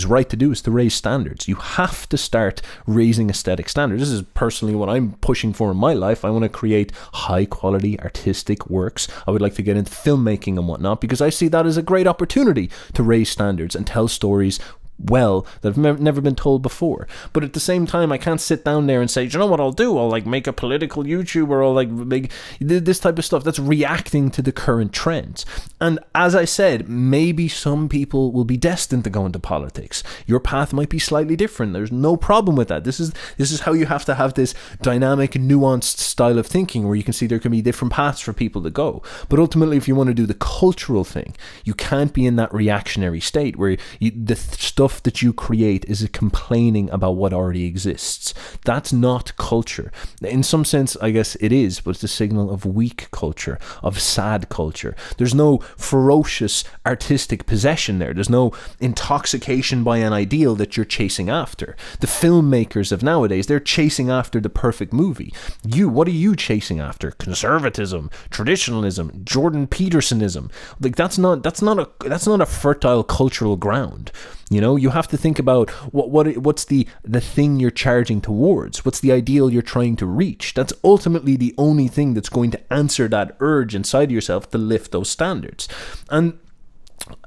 A: right to do is to raise standards. You have to start raising aesthetic standards. This is personally what I'm pushing for in my life. I want to create high quality artistic works. I would like to get into filmmaking and whatnot, because I see that as a great opportunity to raise standards and tell stories that have never been told before. But at the same time, I can't sit down there and say, you know what I'll do? I'll like make a political YouTube, or I'll like make this type of stuff. That's reacting to the current trends. And as I said, maybe some people will be destined to go into politics. Your path might be slightly different. There's no problem with that. This is how you have to have this dynamic, nuanced style of thinking, where you can see there can be different paths for people to go. But ultimately, if you want to do the cultural thing, you can't be in that reactionary state where the stuff that you create is complaining about what already exists. That's not culture. In some sense, I guess it is, but it's a signal of weak culture, of sad culture. There's no ferocious artistic possession there. There's no intoxication by an ideal that you're chasing after. The filmmakers of nowadays, they're chasing after the perfect movie. What are you chasing after? Conservatism, traditionalism, Jordan Petersonism. Like that's not a fertile cultural ground. You have to think about what's the thing you're charging towards. What's the ideal you're trying to reach? That's ultimately the only thing that's going to answer that urge inside of yourself to lift those standards. And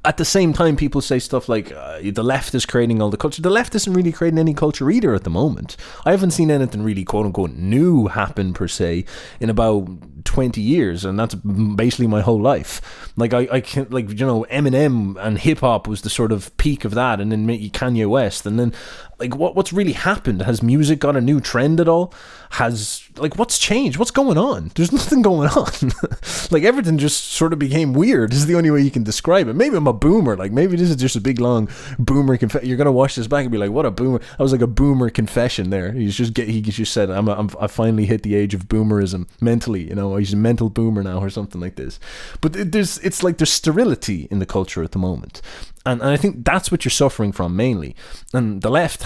A: at the same time, people say stuff like the left is creating all the culture. The left isn't really creating any culture either at the moment. I haven't seen anything really quote-unquote new happen per se in about 20 years, and that's basically my whole life. Like I can't, Eminem and hip-hop was the sort of peak of that, and then maybe Kanye West, and then what's really happened? Has music got a new trend at all? What's changed? What's going on? There's nothing going on. Everything just sort of became weird is the only way you can describe it. Maybe I'm a boomer. Maybe this is just a big long boomer confession. You're gonna watch this back and be like, what a boomer. I was like a boomer confession there. He just said I finally hit the age of boomerism mentally. He's a mental boomer now or something like this. But there's sterility in the culture at the moment. And I think that's what you're suffering from mainly. And the left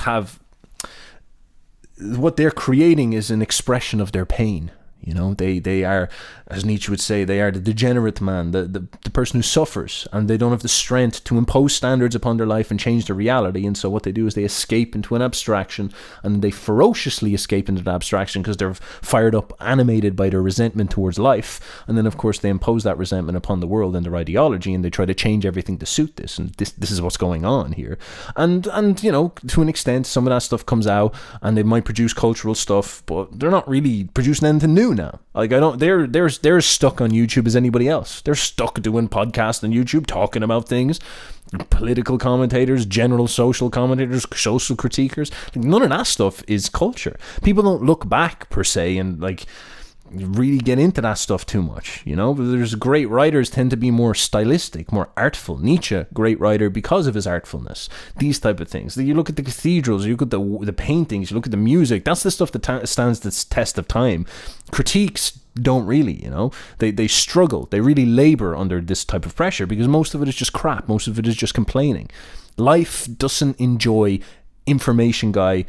A: what they're creating is an expression of their pain. They are, as Nietzsche would say, they are the degenerate man, the person who suffers, and they don't have the strength to impose standards upon their life and change their reality. And so what they do is they escape into an abstraction, and they ferociously escape into the abstraction because they're fired up, animated by their resentment towards life. And then, of course, they impose that resentment upon the world and their ideology, and they try to change everything to suit this. And this is what's going on here. And to an extent, some of that stuff comes out, and they might produce cultural stuff, but they're not really producing anything new now. They're stuck on YouTube as anybody else. They're stuck doing podcasts on YouTube, talking about things. Political commentators, general social commentators, social critiquers. None of that stuff is culture. People don't look back per se and really get into that stuff too much, you know. But there's great writers tend to be more stylistic, more artful. Nietzsche, great writer because of his artfulness. These type of things. You look at the cathedrals, you look at the paintings, you look at the music. That's the stuff that stands the test of time. Critiques don't really, you know. They struggle. They really labor under this type of pressure because most of it is just crap. Most of it is just complaining. Life doesn't enjoy information guy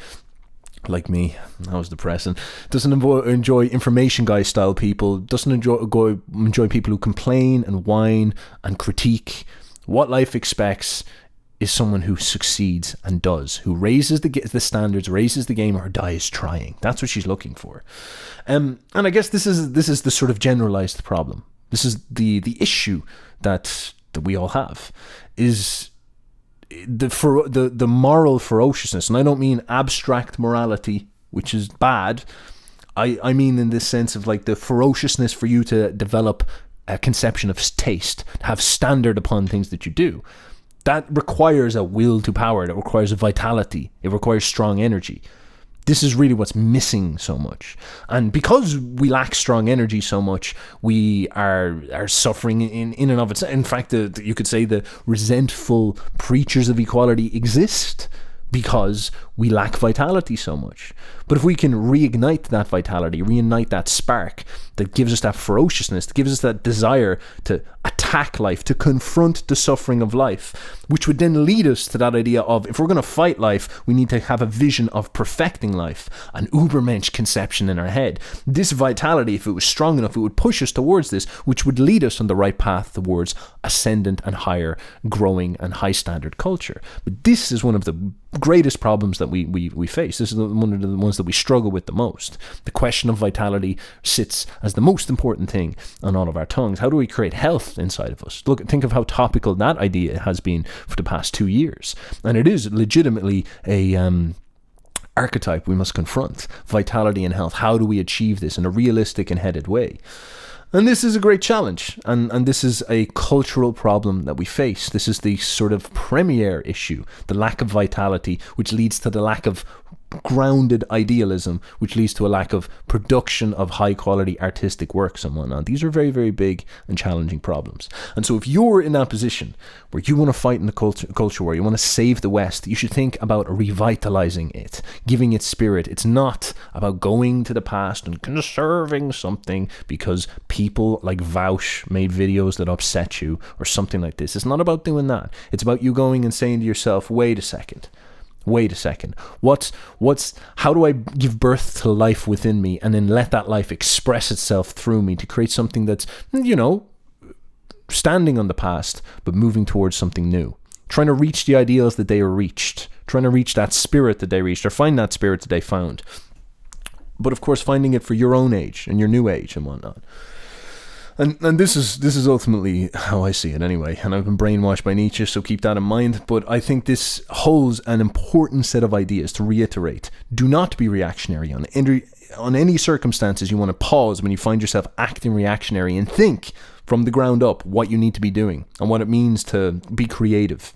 A: like me. That was depressing. Doesn't enjoy information guy style people. Doesn't enjoy people who complain and whine and critique. What life expects is someone who succeeds and does, who raises the standards, raises the game, or dies trying. That's what she's looking for. And I guess this is the sort of generalized problem. This is the issue that we all have, is the moral ferociousness. And I don't mean abstract morality, which is bad. I mean in this sense of like the ferociousness for you to develop a conception of taste, to have standard upon things that you do. That requires a will to power. That requires a vitality. It requires strong energy. This is really what's missing so much. And because we lack strong energy so much, we are suffering in and of itself. In fact, you could say the resentful preachers of equality exist because we lack vitality so much. But if we can reignite that vitality, reignite that spark that gives us that ferociousness, that gives us that desire to attack life, to confront the suffering of life, which would then lead us to that idea of, if we're going to fight life, we need to have a vision of perfecting life, an Ubermensch conception in our head. This vitality, if it was strong enough, it would push us towards this, which would lead us on the right path towards ascendant and higher, growing and high standard culture. But this is one of the greatest problems that we face. This is one of the ones that we struggle with the most. The question of vitality sits as the most important thing on all of our tongues. How do we create health inside of us? Think of how topical that idea has been for the past 2 years. And it is legitimately a archetype we must confront. Vitality and health. How do we achieve this in a realistic and headed way? And this is a great challenge, and this is a cultural problem that we face. This is the sort of premier issue, the lack of vitality, which leads to the lack of grounded idealism, which leads to a lack of production of high quality artistic works and whatnot. These are very, very big and challenging problems. And so if you're in that position where you want to fight in the culture war, you want to save the West, you should think about revitalizing it, giving it spirit. It's not about going to the past and conserving something because people like Vaush made videos that upset you or something like this. It's not about doing that. It's about you going and saying to yourself, wait a second, how do I give birth to life within me and then let that life express itself through me to create something that's, you know, standing on the past but moving towards something new, trying to reach the ideals that they reached, trying to reach that spirit that they reached, or find that spirit that they found, but of course finding it for your own age and your new age and whatnot. And this is ultimately how I see it anyway. And I've been brainwashed by Nietzsche, so keep that in mind. But I think this holds an important set of ideas to reiterate. Do not be reactionary on any circumstances. You want to pause when you find yourself acting reactionary and think from the ground up what you need to be doing and what it means to be creative,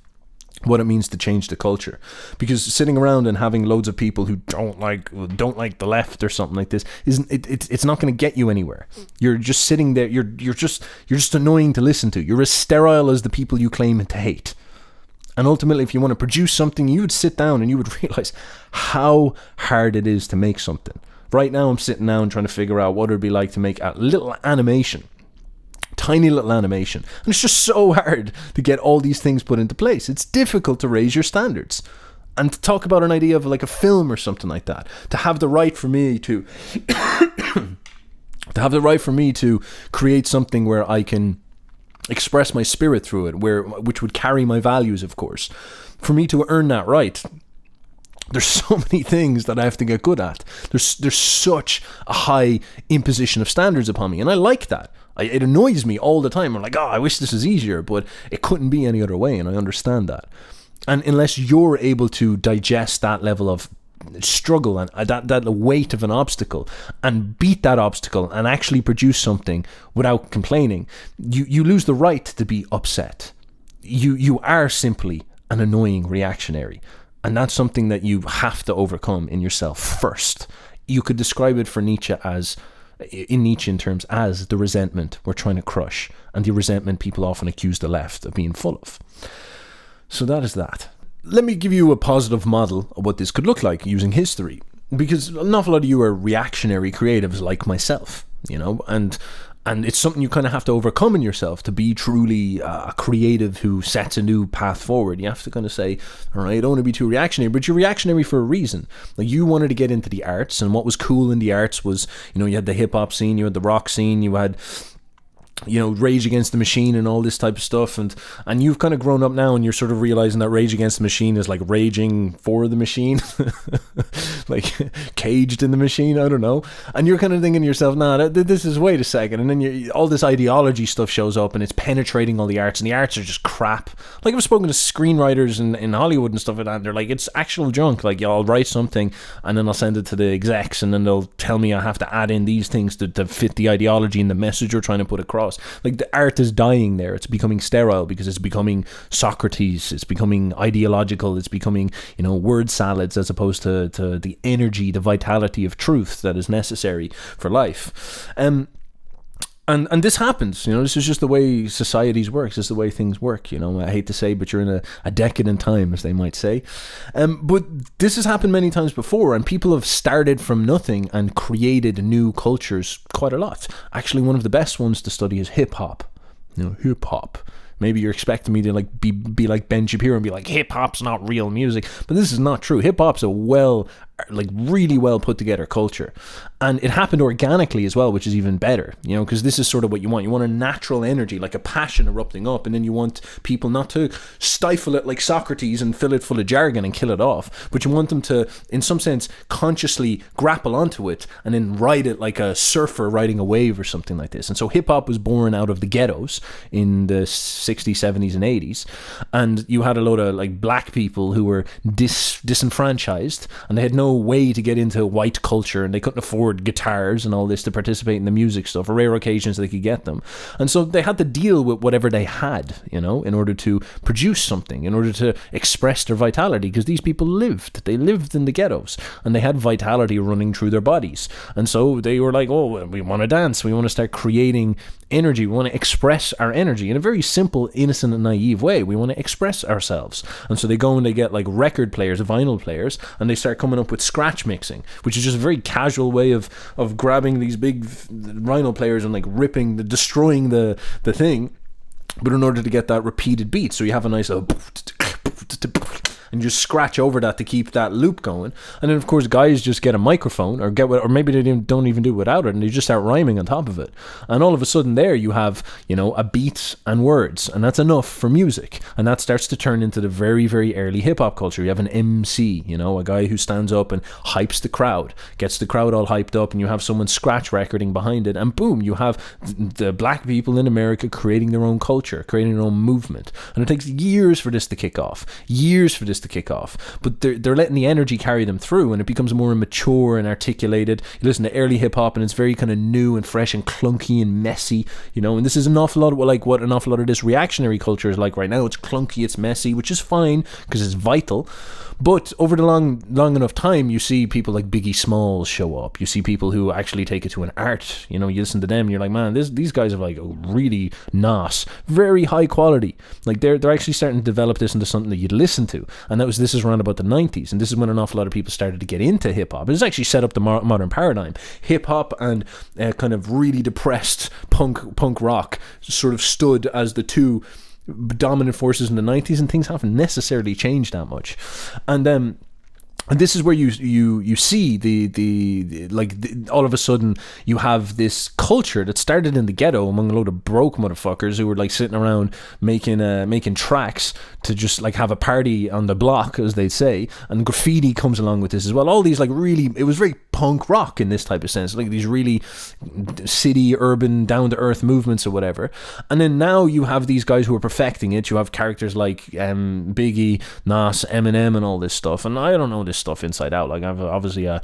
A: what it means to change the culture. Because sitting around and having loads of people who don't like the left or something like this it's not going to get you anywhere. You're just sitting there, you're just annoying to listen to. You're as sterile as the people you claim to hate. And ultimately, if you want to produce something, you would sit down and you would realize how hard it is to make something. Right now I'm sitting down trying to figure out what it would be like to make a little animation, tiny little animation, and it's just so hard to get all these things put into place. It's difficult to raise your standards. And to talk about an idea of like a film or something like that, to have the right for me to create something where I can express my spirit through it, which would carry my values, of course. For me to earn that right, there's so many things that I have to get good at. There's such a high imposition of standards upon me, and I like that. It annoys me all the time. I'm like, I wish this was easier, but it couldn't be any other way, and I understand that. And unless you're able to digest that level of struggle and that weight of an obstacle and beat that obstacle and actually produce something without complaining, you lose the right to be upset. You are simply an annoying reactionary, and that's something that you have to overcome in yourself first. You could describe it for Nietzsche as in Nietzschean terms, as the resentment we're trying to crush, and the resentment people often accuse the left of being full of. So that is that. Let me give you a positive model of what this could look like using history, because an awful lot of you are reactionary creatives like myself, and it's something you kind of have to overcome in yourself to be truly a creative who sets a new path forward. You have to kind of say, all right, I don't want to be too reactionary, but you're reactionary for a reason. Like, you wanted to get into the arts, and what was cool in the arts was, you had the hip hop scene, you had the rock scene, you had Rage Against the Machine and all this type of stuff, and you've kind of grown up now, and you're sort of realizing that Rage Against the Machine is like raging for the machine, like caged in the machine, I don't know, and you're kind of thinking to yourself, nah, this is, wait a second, and then all this ideology stuff shows up, and it's penetrating all the arts, and the arts are just crap. Like, I've spoken to screenwriters in Hollywood and stuff like that, and they're like, it's actual junk. Like, I'll write something, and then I'll send it to the execs, and then they'll tell me I have to add in these things to fit the ideology and the message we're trying to put across. Like, the art is dying there. It's becoming sterile because it's becoming Socrates. It's becoming ideological. It's becoming, word salads as opposed to the energy, the vitality of truth that is necessary for life. And this happens, this is just the way societies work. This is the way things work, I hate to say, but you're in a decadent time, as they might say. But this has happened many times before, and people have started from nothing and created new cultures quite a lot. Actually, one of the best ones to study is hip-hop. Hip-hop. Maybe you're expecting me to be like Ben Shapiro and be like, hip-hop's not real music. But this is not true. Hip-hop's a really well put together culture, and it happened organically as well, which is even better, because this is sort of what you want a natural energy, like a passion erupting up, and then you want people not to stifle it like Socrates and fill it full of jargon and kill it off, but you want them to, in some sense, consciously grapple onto it and then ride it like a surfer riding a wave or something like this. And so hip-hop was born out of the ghettos in the 60s, 70s and 80s, and you had a load of black people who were disenfranchised, and they had no way to get into white culture, and they couldn't afford guitars and all this to participate in the music stuff, or rare occasions they could get them, and so they had to deal with whatever they had, in order to produce something, in order to express their vitality, because these people lived in the ghettos, and they had vitality running through their bodies, and so they were like, oh, we want to dance, we want to start creating energy, we want to express our energy in a very simple, innocent and naive way. We want to express ourselves, and so they go and they get record players, vinyl players, and they start coming up with scratch mixing, which is just a very casual way of grabbing these big vinyl players and destroying the thing, but in order to get that repeated beat, so you have a nice and just scratch over that to keep that loop going. And then of course guys just get a microphone, or maybe they don't even do it without it, and they just start rhyming on top of it, and all of a sudden there you have a beat and words, and that's enough for music, and that starts to turn into the very, very early hip-hop culture. You have an MC, a guy who stands up and hypes the crowd, gets the crowd all hyped up, and you have someone scratch recording behind it, and boom, you have the black people in America creating their own culture, creating their own movement. And it takes years for this to kick off, but they're letting the energy carry them through, and it becomes more mature and articulated. You listen to early hip-hop and it's very kind of new and fresh and clunky and messy, and this is an awful lot of what an awful lot of this reactionary culture is like right now. It's clunky, it's messy, which is fine because it's vital. But over the long enough time, you see people like Biggie Smalls show up. You see people who actually take it to an art. You listen to them and you're like, man, these guys have really nice, very high quality. They're actually starting to develop this into something that you'd listen to. And this is around about the 90s, and this is when an awful lot of people started to get into hip hop. It's actually set up the modern paradigm. Hip hop and kind of really depressed punk rock sort of stood as the two dominant forces in the 90s, and things haven't necessarily changed that much. And this is where you see all of a sudden you have this culture that started in the ghetto among a load of broke motherfuckers who were sitting around making tracks to just have a party on the block, as they'd say, and graffiti comes along with this as well. All these really, it was very punk rock in this type of sense, these really city, urban, down to earth movements or whatever. And then now you have these guys who are perfecting it. You have characters like Biggie, Nas, Eminem, and all this stuff. And I don't know, this stuff inside out. Like, I've obviously a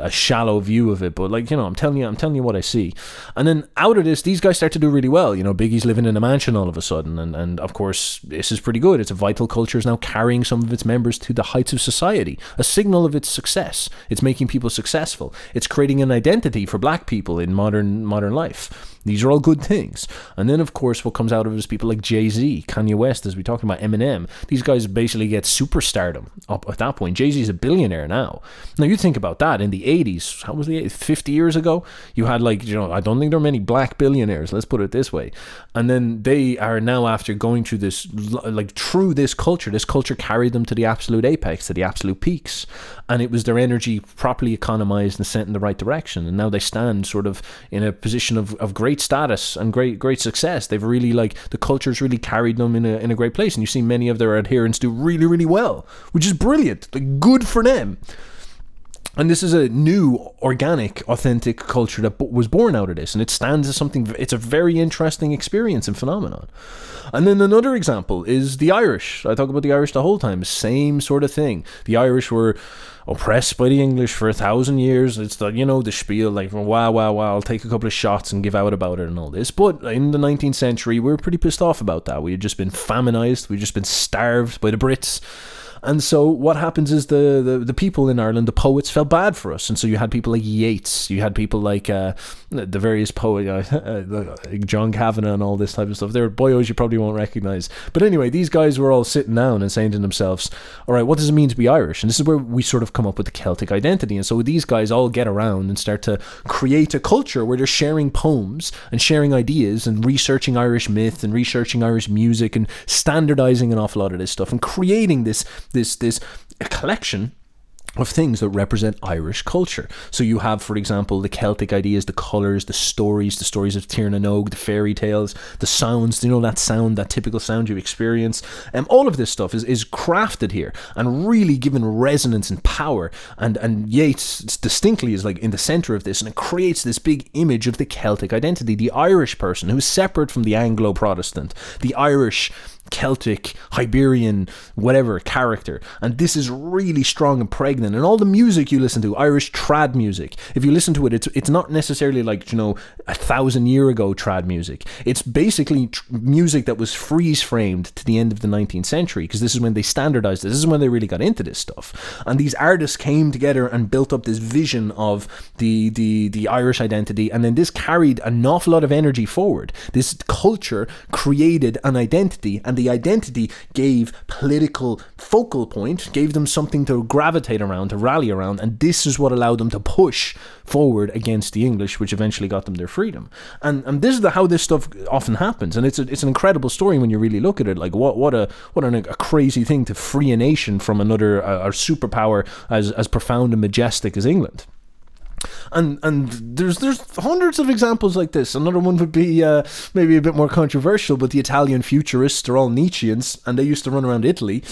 A: shallow view of it, but like, you know, I'm telling you what I see. And then out of this, these guys start to do really well. You know, Biggie's living in a mansion all of a sudden, and of course this is pretty good. It's a vital culture is now carrying some of its members to the heights of society, a signal of its success. It's making people successful. It's creating an identity for black people in modern life. These are all good things. And then, of course, what comes out of it is people like Jay-Z, Kanye West, as we talked about, Eminem. These guys basically get superstardom up at that point. Jay-Z's a billionaire now. Now, you think about that. In the 80s, how was the 80s? 50 years ago, you had, like, you know, I don't think there are many black billionaires, let's put it this way. And then they are now, after going through this, like, through this culture carried them to the absolute apex, to the absolute peaks. And it was their energy properly economized and sent in the right direction. And now they stand sort of in a position of great status and great success. They've really, like, the culture's really carried them in a great place, and you see many of their adherents do really, really well, which is brilliant. Like, good for them. And this is a new, organic, authentic culture that was born out of this, and it stands as something. It's a very interesting experience and phenomenon. And then another example is the Irish. I talk about the Irish the whole time. Same sort of thing. The Irish were oppressed by the English for 1,000 years. It's the, you know, the spiel, like, wow, I'll take a couple of shots and give out about it and all this. But in the 19th century, we were pretty pissed off about that. We had just been faminized. We'd just been starved by the Brits. And so what happens is the people in Ireland, the poets, felt bad for us. And so you had people like Yeats, you had people like the various poets, like John Kavanagh and all this type of stuff. They're boyos you probably won't recognise. But anyway, these guys were all sitting down and saying to themselves, all right, what does it mean to be Irish? And this is where we sort of come up with the Celtic identity. And so these guys all get around and start to create a culture where they're sharing poems and sharing ideas and researching Irish myth and researching Irish music and standardising an awful lot of this stuff and creating this a collection of things that represent Irish culture. So you have, for example, the Celtic ideas, the colours, the stories of Tír na Nog, the fairy tales, the sounds, you know, that sound, that typical sound you experience. All of this stuff is crafted here and really given resonance and power. And Yeats distinctly is like in the centre of this, and it creates this big image of the Celtic identity, the Irish person who's separate from the Anglo-Protestant, the Irish Celtic, Iberian, whatever character. And this is really strong and pregnant. And all the music you listen to, Irish trad music, if you listen to it, it's not necessarily like, you know, 1,000 year ago trad music. It's basically music that was freeze framed to the end of the 19th century, because this is when they standardized it. This is when they really got into this stuff. And these artists came together and built up this vision of the Irish identity. And then this carried an awful lot of energy forward. This culture created an identity, and the identity gave political focal point, gave them something to gravitate around, to rally around, and this is what allowed them to push forward against the English, which eventually got them their freedom. And this is how this stuff often happens, and it's an incredible story when you really look at it. Like what a crazy thing to free a nation from another a superpower as profound and majestic as England. And there's hundreds of examples like this. Another one would be maybe a bit more controversial, but the Italian futurists are all Nietzscheans, and they used to run around Italy.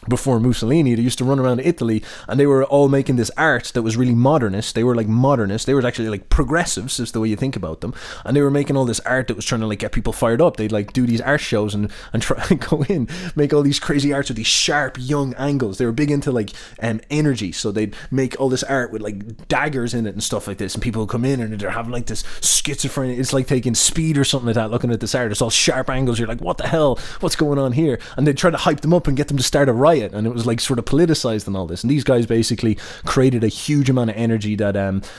A: Before Mussolini, they used to run around Italy, and they were all making this art that was really modernist. They were like modernists. They were actually like progressives, is the way you think about them. And they were making all this art that was trying to like get people fired up. They'd like do these art shows and try and go in, make all these crazy arts with these sharp young angles. They were big into like energy, so they'd make all this art with like daggers in it and stuff like this. And people would come in and they're having like this schizophrenia. It's like taking speed or something like that. Looking at this art, it's all sharp angles. You're like, what the hell? What's going on here? And they'd try to hype them up and get them to start a riot. And it was like sort of politicized and all this, and these guys basically created a huge amount of energy that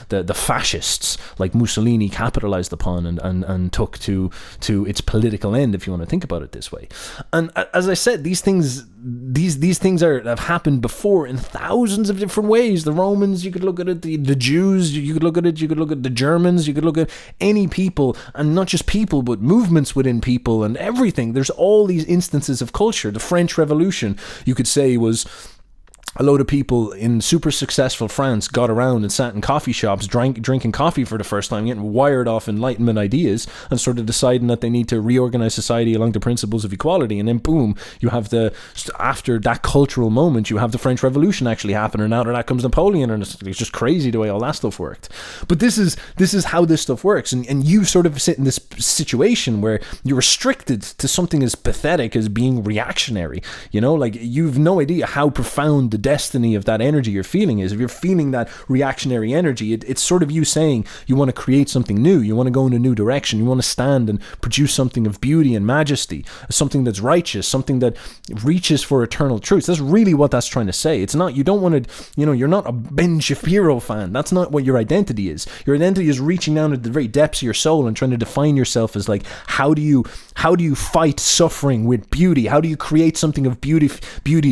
A: the fascists like Mussolini capitalized upon and took to its political end, if you want to think about it this way. And as I said, these things have happened before in thousands of different ways. The Romans, you could look at it, the Jews, you could look at it, you could look at the Germans, you could look at any people, and not just people but movements within people and everything. There's all these instances of culture. The French Revolution, you could say, was a load of people in super successful France got around and sat in coffee shops, drinking coffee for the first time, getting wired off Enlightenment ideas, and sort of deciding that they need to reorganize society along the principles of equality. And then boom, you have after that cultural moment, you have the French Revolution actually happen, and out of that comes Napoleon, and it's just crazy the way all that stuff worked. But this is how this stuff works, and you sort of sit in this situation where you're restricted to something as pathetic as being reactionary. You know, like you've no idea how profound the destiny of that energy you're feeling is. If you're feeling that reactionary energy, it's sort of you saying you want to create something new, you want to go in a new direction, you want to stand and produce something of beauty and majesty, something that's righteous, something that reaches for eternal truths. That's really what that's trying to say. It's not, you don't want to, you're not a Ben Shapiro fan. That's not what your identity is. Your identity is reaching down at the very depths of your soul and trying to define yourself as like, how do you fight suffering with beauty? How do you create something of beauty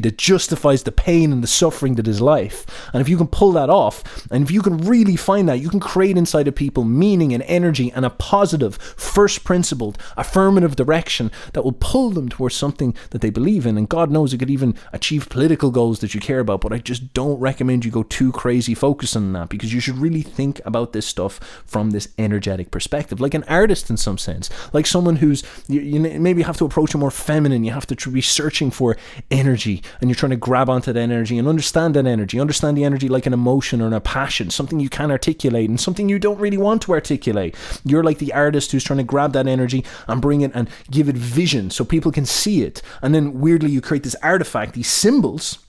A: that justifies the pain and the suffering that is life? And if you can pull that off, and if you can really find that, you can create inside of people meaning and energy and a positive, first principled, affirmative direction that will pull them towards something that they believe in. And God knows it could even achieve political goals that you care about, but I just don't recommend you go too crazy focusing on that, because you should really think about this stuff from this energetic perspective, like an artist in some sense, like someone who's, you maybe have to approach it more feminine. You have to be searching for energy, and you're trying to grab onto that energy and understand that energy, understand the energy like an emotion or a passion, something you can articulate and something you don't really want to articulate. You're like the artist who's trying to grab that energy and bring it and give it vision so people can see it. And then weirdly you create this artifact, these symbols,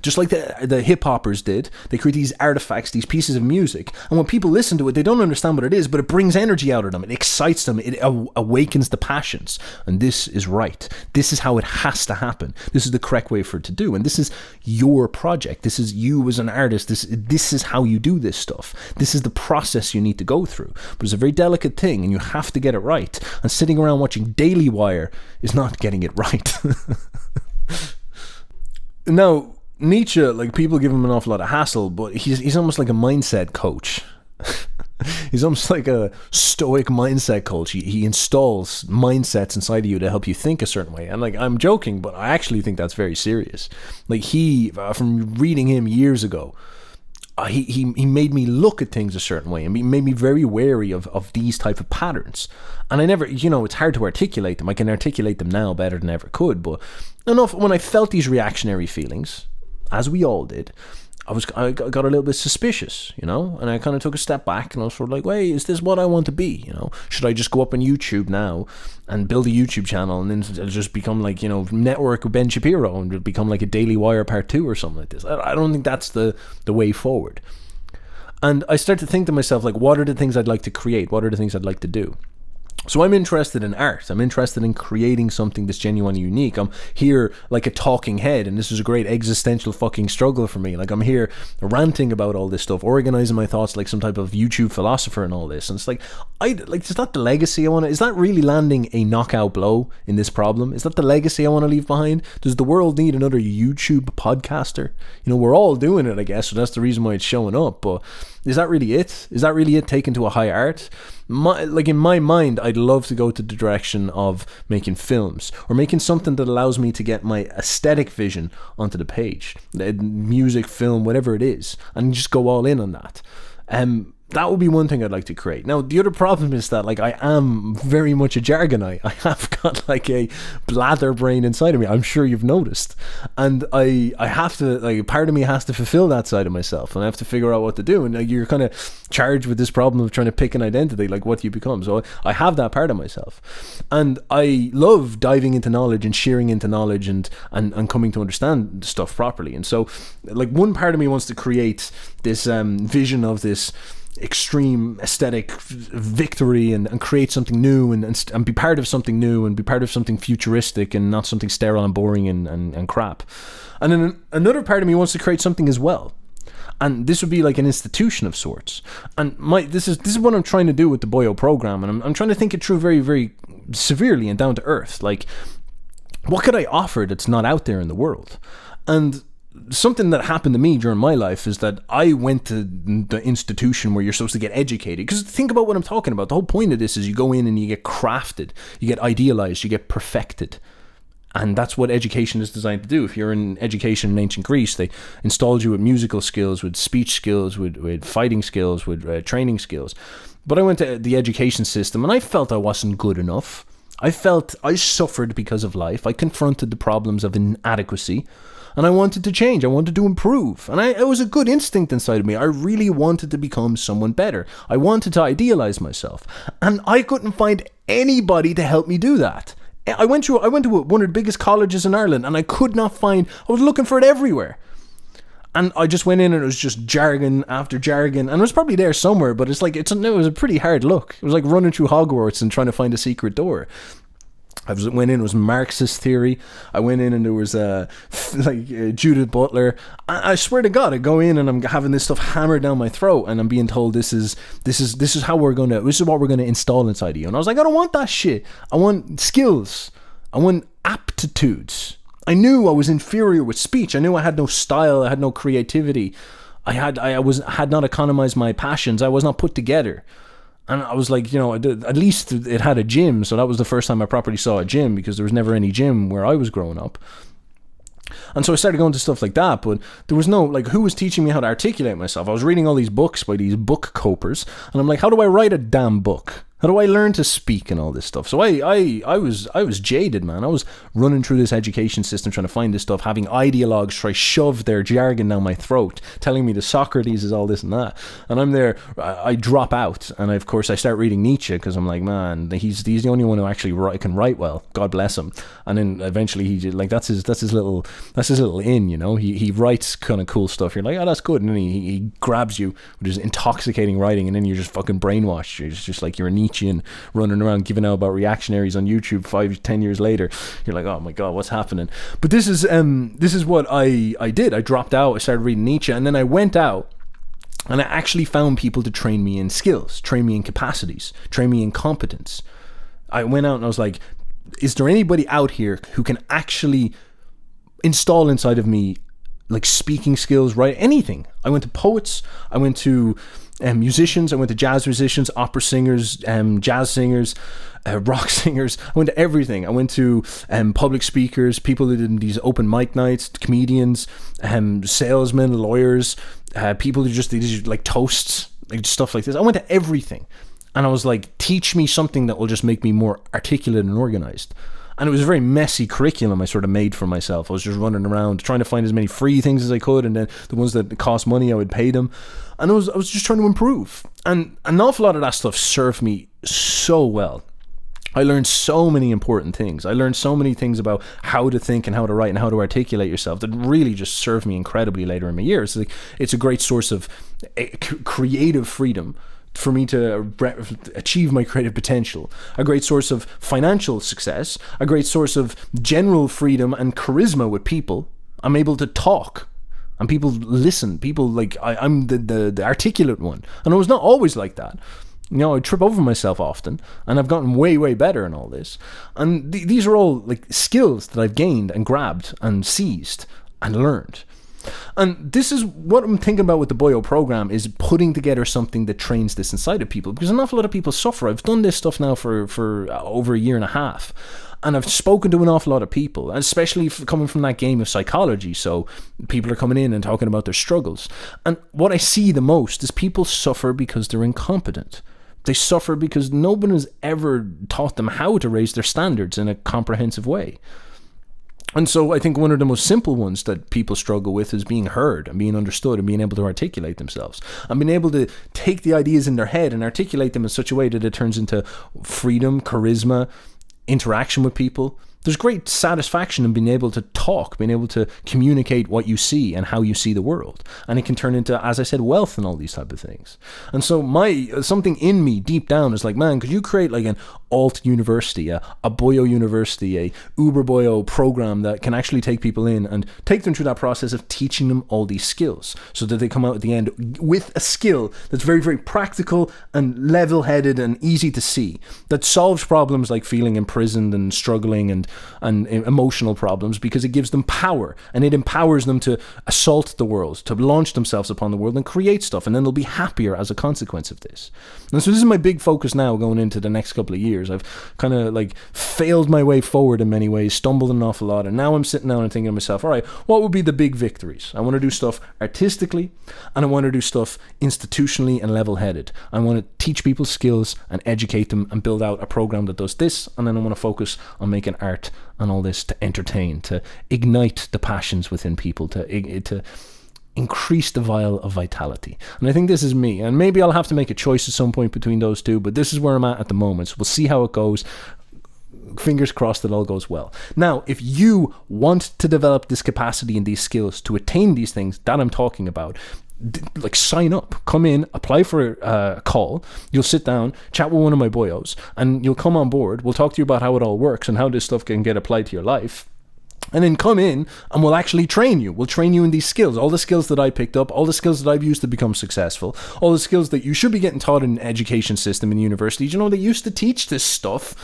A: just like the hip-hoppers did. They create these artifacts, these pieces of music, and when people listen to it, they don't understand what it is, but it brings energy out of them, it excites them, it awakens the passions. And this is right. This is how it has to happen. This is the correct way for it to do, and this is your project. This is you as an artist. This is how you do this stuff. This is the process you need to go through. But it's a very delicate thing, and you have to get it right. And sitting around watching Daily Wire is not getting it right. Now, Nietzsche, like, people give him an awful lot of hassle, but he's almost like a mindset coach. He's almost like a stoic mindset coach. He installs mindsets inside of you to help you think a certain way. And like, I'm joking, but I actually think that's very serious. Like, from reading him years ago, he made me look at things a certain way, and he made me very wary of these type of patterns. And I never, it's hard to articulate them. I can articulate them now better than I ever could, but enough when I felt these reactionary feelings, as we all did, I got a little bit suspicious, and I kind of took a step back, and I was sort of like, wait, is this what I want to be? Should I just go up on YouTube now and build a YouTube channel, and then it'll just become like, Network with Ben Shapiro, and it'll become like a Daily Wire Part 2 or something like this? I don't think that's the way forward. And I start to think to myself, like, what are the things I'd like to create? What are the things I'd like to do? So I'm interested in art. I'm interested in creating something that's genuinely unique. I'm here like a talking head, and this is a great existential fucking struggle for me. Like, I'm here ranting about all this stuff, organizing my thoughts like some type of YouTube philosopher and all this. And it's like, is that the legacy I want to, is that really landing a knockout blow in this problem? Is that the legacy I want to leave behind? Does the world need another YouTube podcaster? We're all doing it, I guess, so that's the reason why it's showing up. But is that really it? Is that really it taken to a high art? In my mind, I'd love to go to the direction of making films, or making something that allows me to get my aesthetic vision onto the page, music, film, whatever it is, and just go all in on that. That would be one thing I'd like to create. Now, the other problem is that, like, I am very much a jargonite. I have got like a blather brain inside of me. I'm sure you've noticed. And I have to, like, part of me has to fulfill that side of myself, and I have to figure out what to do. And you're kind of charged with this problem of trying to pick an identity, like what you become. So I have that part of myself. And I love diving into knowledge and sharing into knowledge and coming to understand stuff properly. And so, like, one part of me wants to create this vision of this extreme aesthetic victory and create something new and be part of something new and be part of something futuristic and not something sterile and boring and crap. And then another part of me wants to create something as well. And this would be like an institution of sorts. And this is what I'm trying to do with the Boyo program. And I'm trying to think it through very, very severely and down to earth. Like, what could I offer that's not out there in the world? And something that happened to me during my life is that I went to the institution where you're supposed to get educated. Because think about what I'm talking about. The whole point of this is you go in and you get crafted, you get idealized, you get perfected. And that's what education is designed to do. If you're in education in ancient Greece, they installed you with musical skills, with speech skills, with fighting skills, with training skills. But I went to the education system and I felt I wasn't good enough. I felt I suffered because of life. I confronted the problems of inadequacy. And I wanted to change. I wanted to improve. And it was a good instinct inside of me. I really wanted to become someone better. I wanted to idealize myself. And I couldn't find anybody to help me do that. I went to one of the biggest colleges in Ireland, and I could not find, I was looking for it everywhere. And I just went in and it was just jargon after jargon, and it was probably there somewhere, but it's like, it was a pretty hard look. It was like running through Hogwarts and trying to find a secret door. Went in, it was Marxist theory. I went in and there was Judith Butler. I swear to God, I go in and I'm having this stuff hammered down my throat, and I'm being told this is what we're gonna install inside of you. And I was like, I don't want that shit. I want skills. I want aptitudes. I knew I was inferior with speech. I knew I had no style. I had no creativity. I had not economized my passions. I was not put together. And I was like, at least it had a gym. So that was the first time I properly saw a gym, because there was never any gym where I was growing up. And so I started going to stuff like that, but there was no, who was teaching me how to articulate myself? I was reading all these books by these book copers, and I'm like, how do I write a damn book? How do I learn to speak and all this stuff? So I was jaded, man. I was running through this education system trying to find this stuff, having ideologues try shove their jargon down my throat, telling me that Socrates is all this and that. And I'm there, I drop out, and of course I start reading Nietzsche, because I'm like, man, he's the only one who actually can write well. God bless him. And then eventually that's his little in, He writes kind of cool stuff. You're like, oh, that's good. And then he grabs you with his intoxicating writing, and then you're just fucking brainwashed. It's just like you're a Nietzschean running around giving out about reactionaries on YouTube 5-10 years later. You're like, oh my God, what's happening? But this is what I did. I dropped out. I started reading Nietzsche, and then I went out and I actually found people to train me in skills, train me in capacities, train me in competence. I went out and I was like, is there anybody out here who can actually install inside of me speaking skills, right? Anything. I went to poets, I went to musicians, I went to jazz musicians, opera singers, jazz singers, rock singers. I went to everything. I went to public speakers, people who did these open mic nights, comedians, salesmen, lawyers, people who just did toasts, stuff like this. I went to everything. And I was like, teach me something that will just make me more articulate and organized. And it was a very messy curriculum I sort of made for myself. I was just running around trying to find as many free things as I could, and then the ones that cost money, I would pay them. And I was just trying to improve. And an awful lot of that stuff served me so well. I learned so many important things. I learned so many things about how to think and how to write and how to articulate yourself that really just served me incredibly later in my years. It's a great source of creative freedom for me to achieve my creative potential, a great source of financial success, a great source of general freedom and charisma with people. I'm able to talk and people listen. People I'm the articulate one. And I was not always like that. I trip over myself often, and I've gotten way, way better in all this. And these are all skills that I've gained and grabbed and seized and learned. And this is what I'm thinking about with the Boyo program, is putting together something that trains this inside of people, because an awful lot of people suffer. I've done this stuff now for over a year and a half, and I've spoken to an awful lot of people, especially coming from that game of psychology. So people are coming in and talking about their struggles, and what I see the most is people suffer because they're incompetent. They suffer because no one has ever taught them how to raise their standards in a comprehensive way. And so I think one of the most simple ones that people struggle with is being heard and being understood and being able to articulate themselves and being able to take the ideas in their head and articulate them in such a way that it turns into freedom, charisma, interaction with people. There's great satisfaction in being able to talk, being able to communicate what you see and how you see the world. And it can turn into, as I said, wealth and all these type of things. And so something in me deep down is like, man, could you create an alt university, a Boyo university, a Uber Boyo program that can actually take people in and take them through that process of teaching them all these skills so that they come out at the end with a skill that's very, very practical and level-headed and easy to see, that solves problems like feeling imprisoned and struggling and emotional problems, because it gives them power and it empowers them to assault the world, to launch themselves upon the world and create stuff, and then they'll be happier as a consequence of this. And so this is my big focus now going into the next couple of years. I've kind of failed my way forward in many ways, stumbled an awful lot, and now I'm sitting down and thinking to myself, all right, what would be the big victories? I want to do stuff artistically, and I want to do stuff institutionally and level-headed. I want to teach people skills and educate them and build out a program that does this, and then I want to focus on making art and all this to entertain, to ignite the passions within people, to increase the vial of vitality. And I think this is me, and maybe I'll have to make a choice at some point between those two, but this is where I'm at the moment. So we'll see how it goes. fingers crossed that all goes well. Now, if you want to develop this capacity and these skills to attain these things that I'm talking about, like sign up, come in, apply for a call. You'll sit down, chat with one of my boyos, and you'll come on board. We'll talk to you about how it all works and how this stuff can get applied to your life. And then come in and we'll actually train you. We'll train you in these skills, all the skills that I picked up, all the skills that I've used to become successful, all the skills that you should be getting taught in the education system in universities. You know, they used to teach this stuff.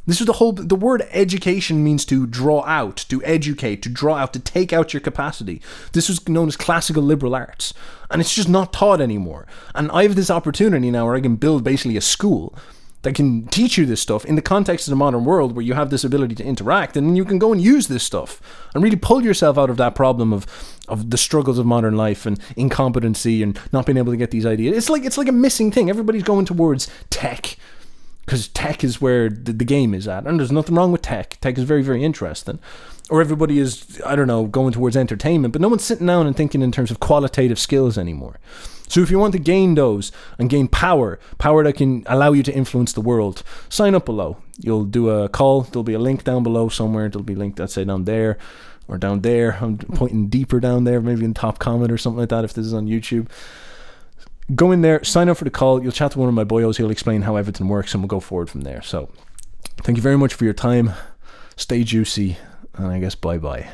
A: This is the word education means to draw out, to educate, to draw out, to take out your capacity. This was known as classical liberal arts. And it's just not taught anymore. And I have this opportunity now where I can build basically a school that can teach you this stuff in the context of the modern world where you have this ability to interact, and you can go and use this stuff and really pull yourself out of that problem of the struggles of modern life and incompetency and not being able to get these ideas. It's like a missing thing. Everybody's going towards tech because tech is where the game is at, and there's nothing wrong with tech. Tech is very, very interesting. Or everybody is, I don't know, going towards entertainment, but no one's sitting down and thinking in terms of qualitative skills anymore. So if you want to gain those and gain power that can allow you to influence the world, sign up below. You'll do a call. There'll be a link down below somewhere. There'll be a link, let's say, down there or down there. I'm pointing deeper down there, maybe in top comment or something like that if this is on YouTube. Go in there, sign up for the call. You'll chat to one of my boyos. He'll explain how everything works, and we'll go forward from there. So thank you very much for your time. Stay juicy, and I guess bye-bye.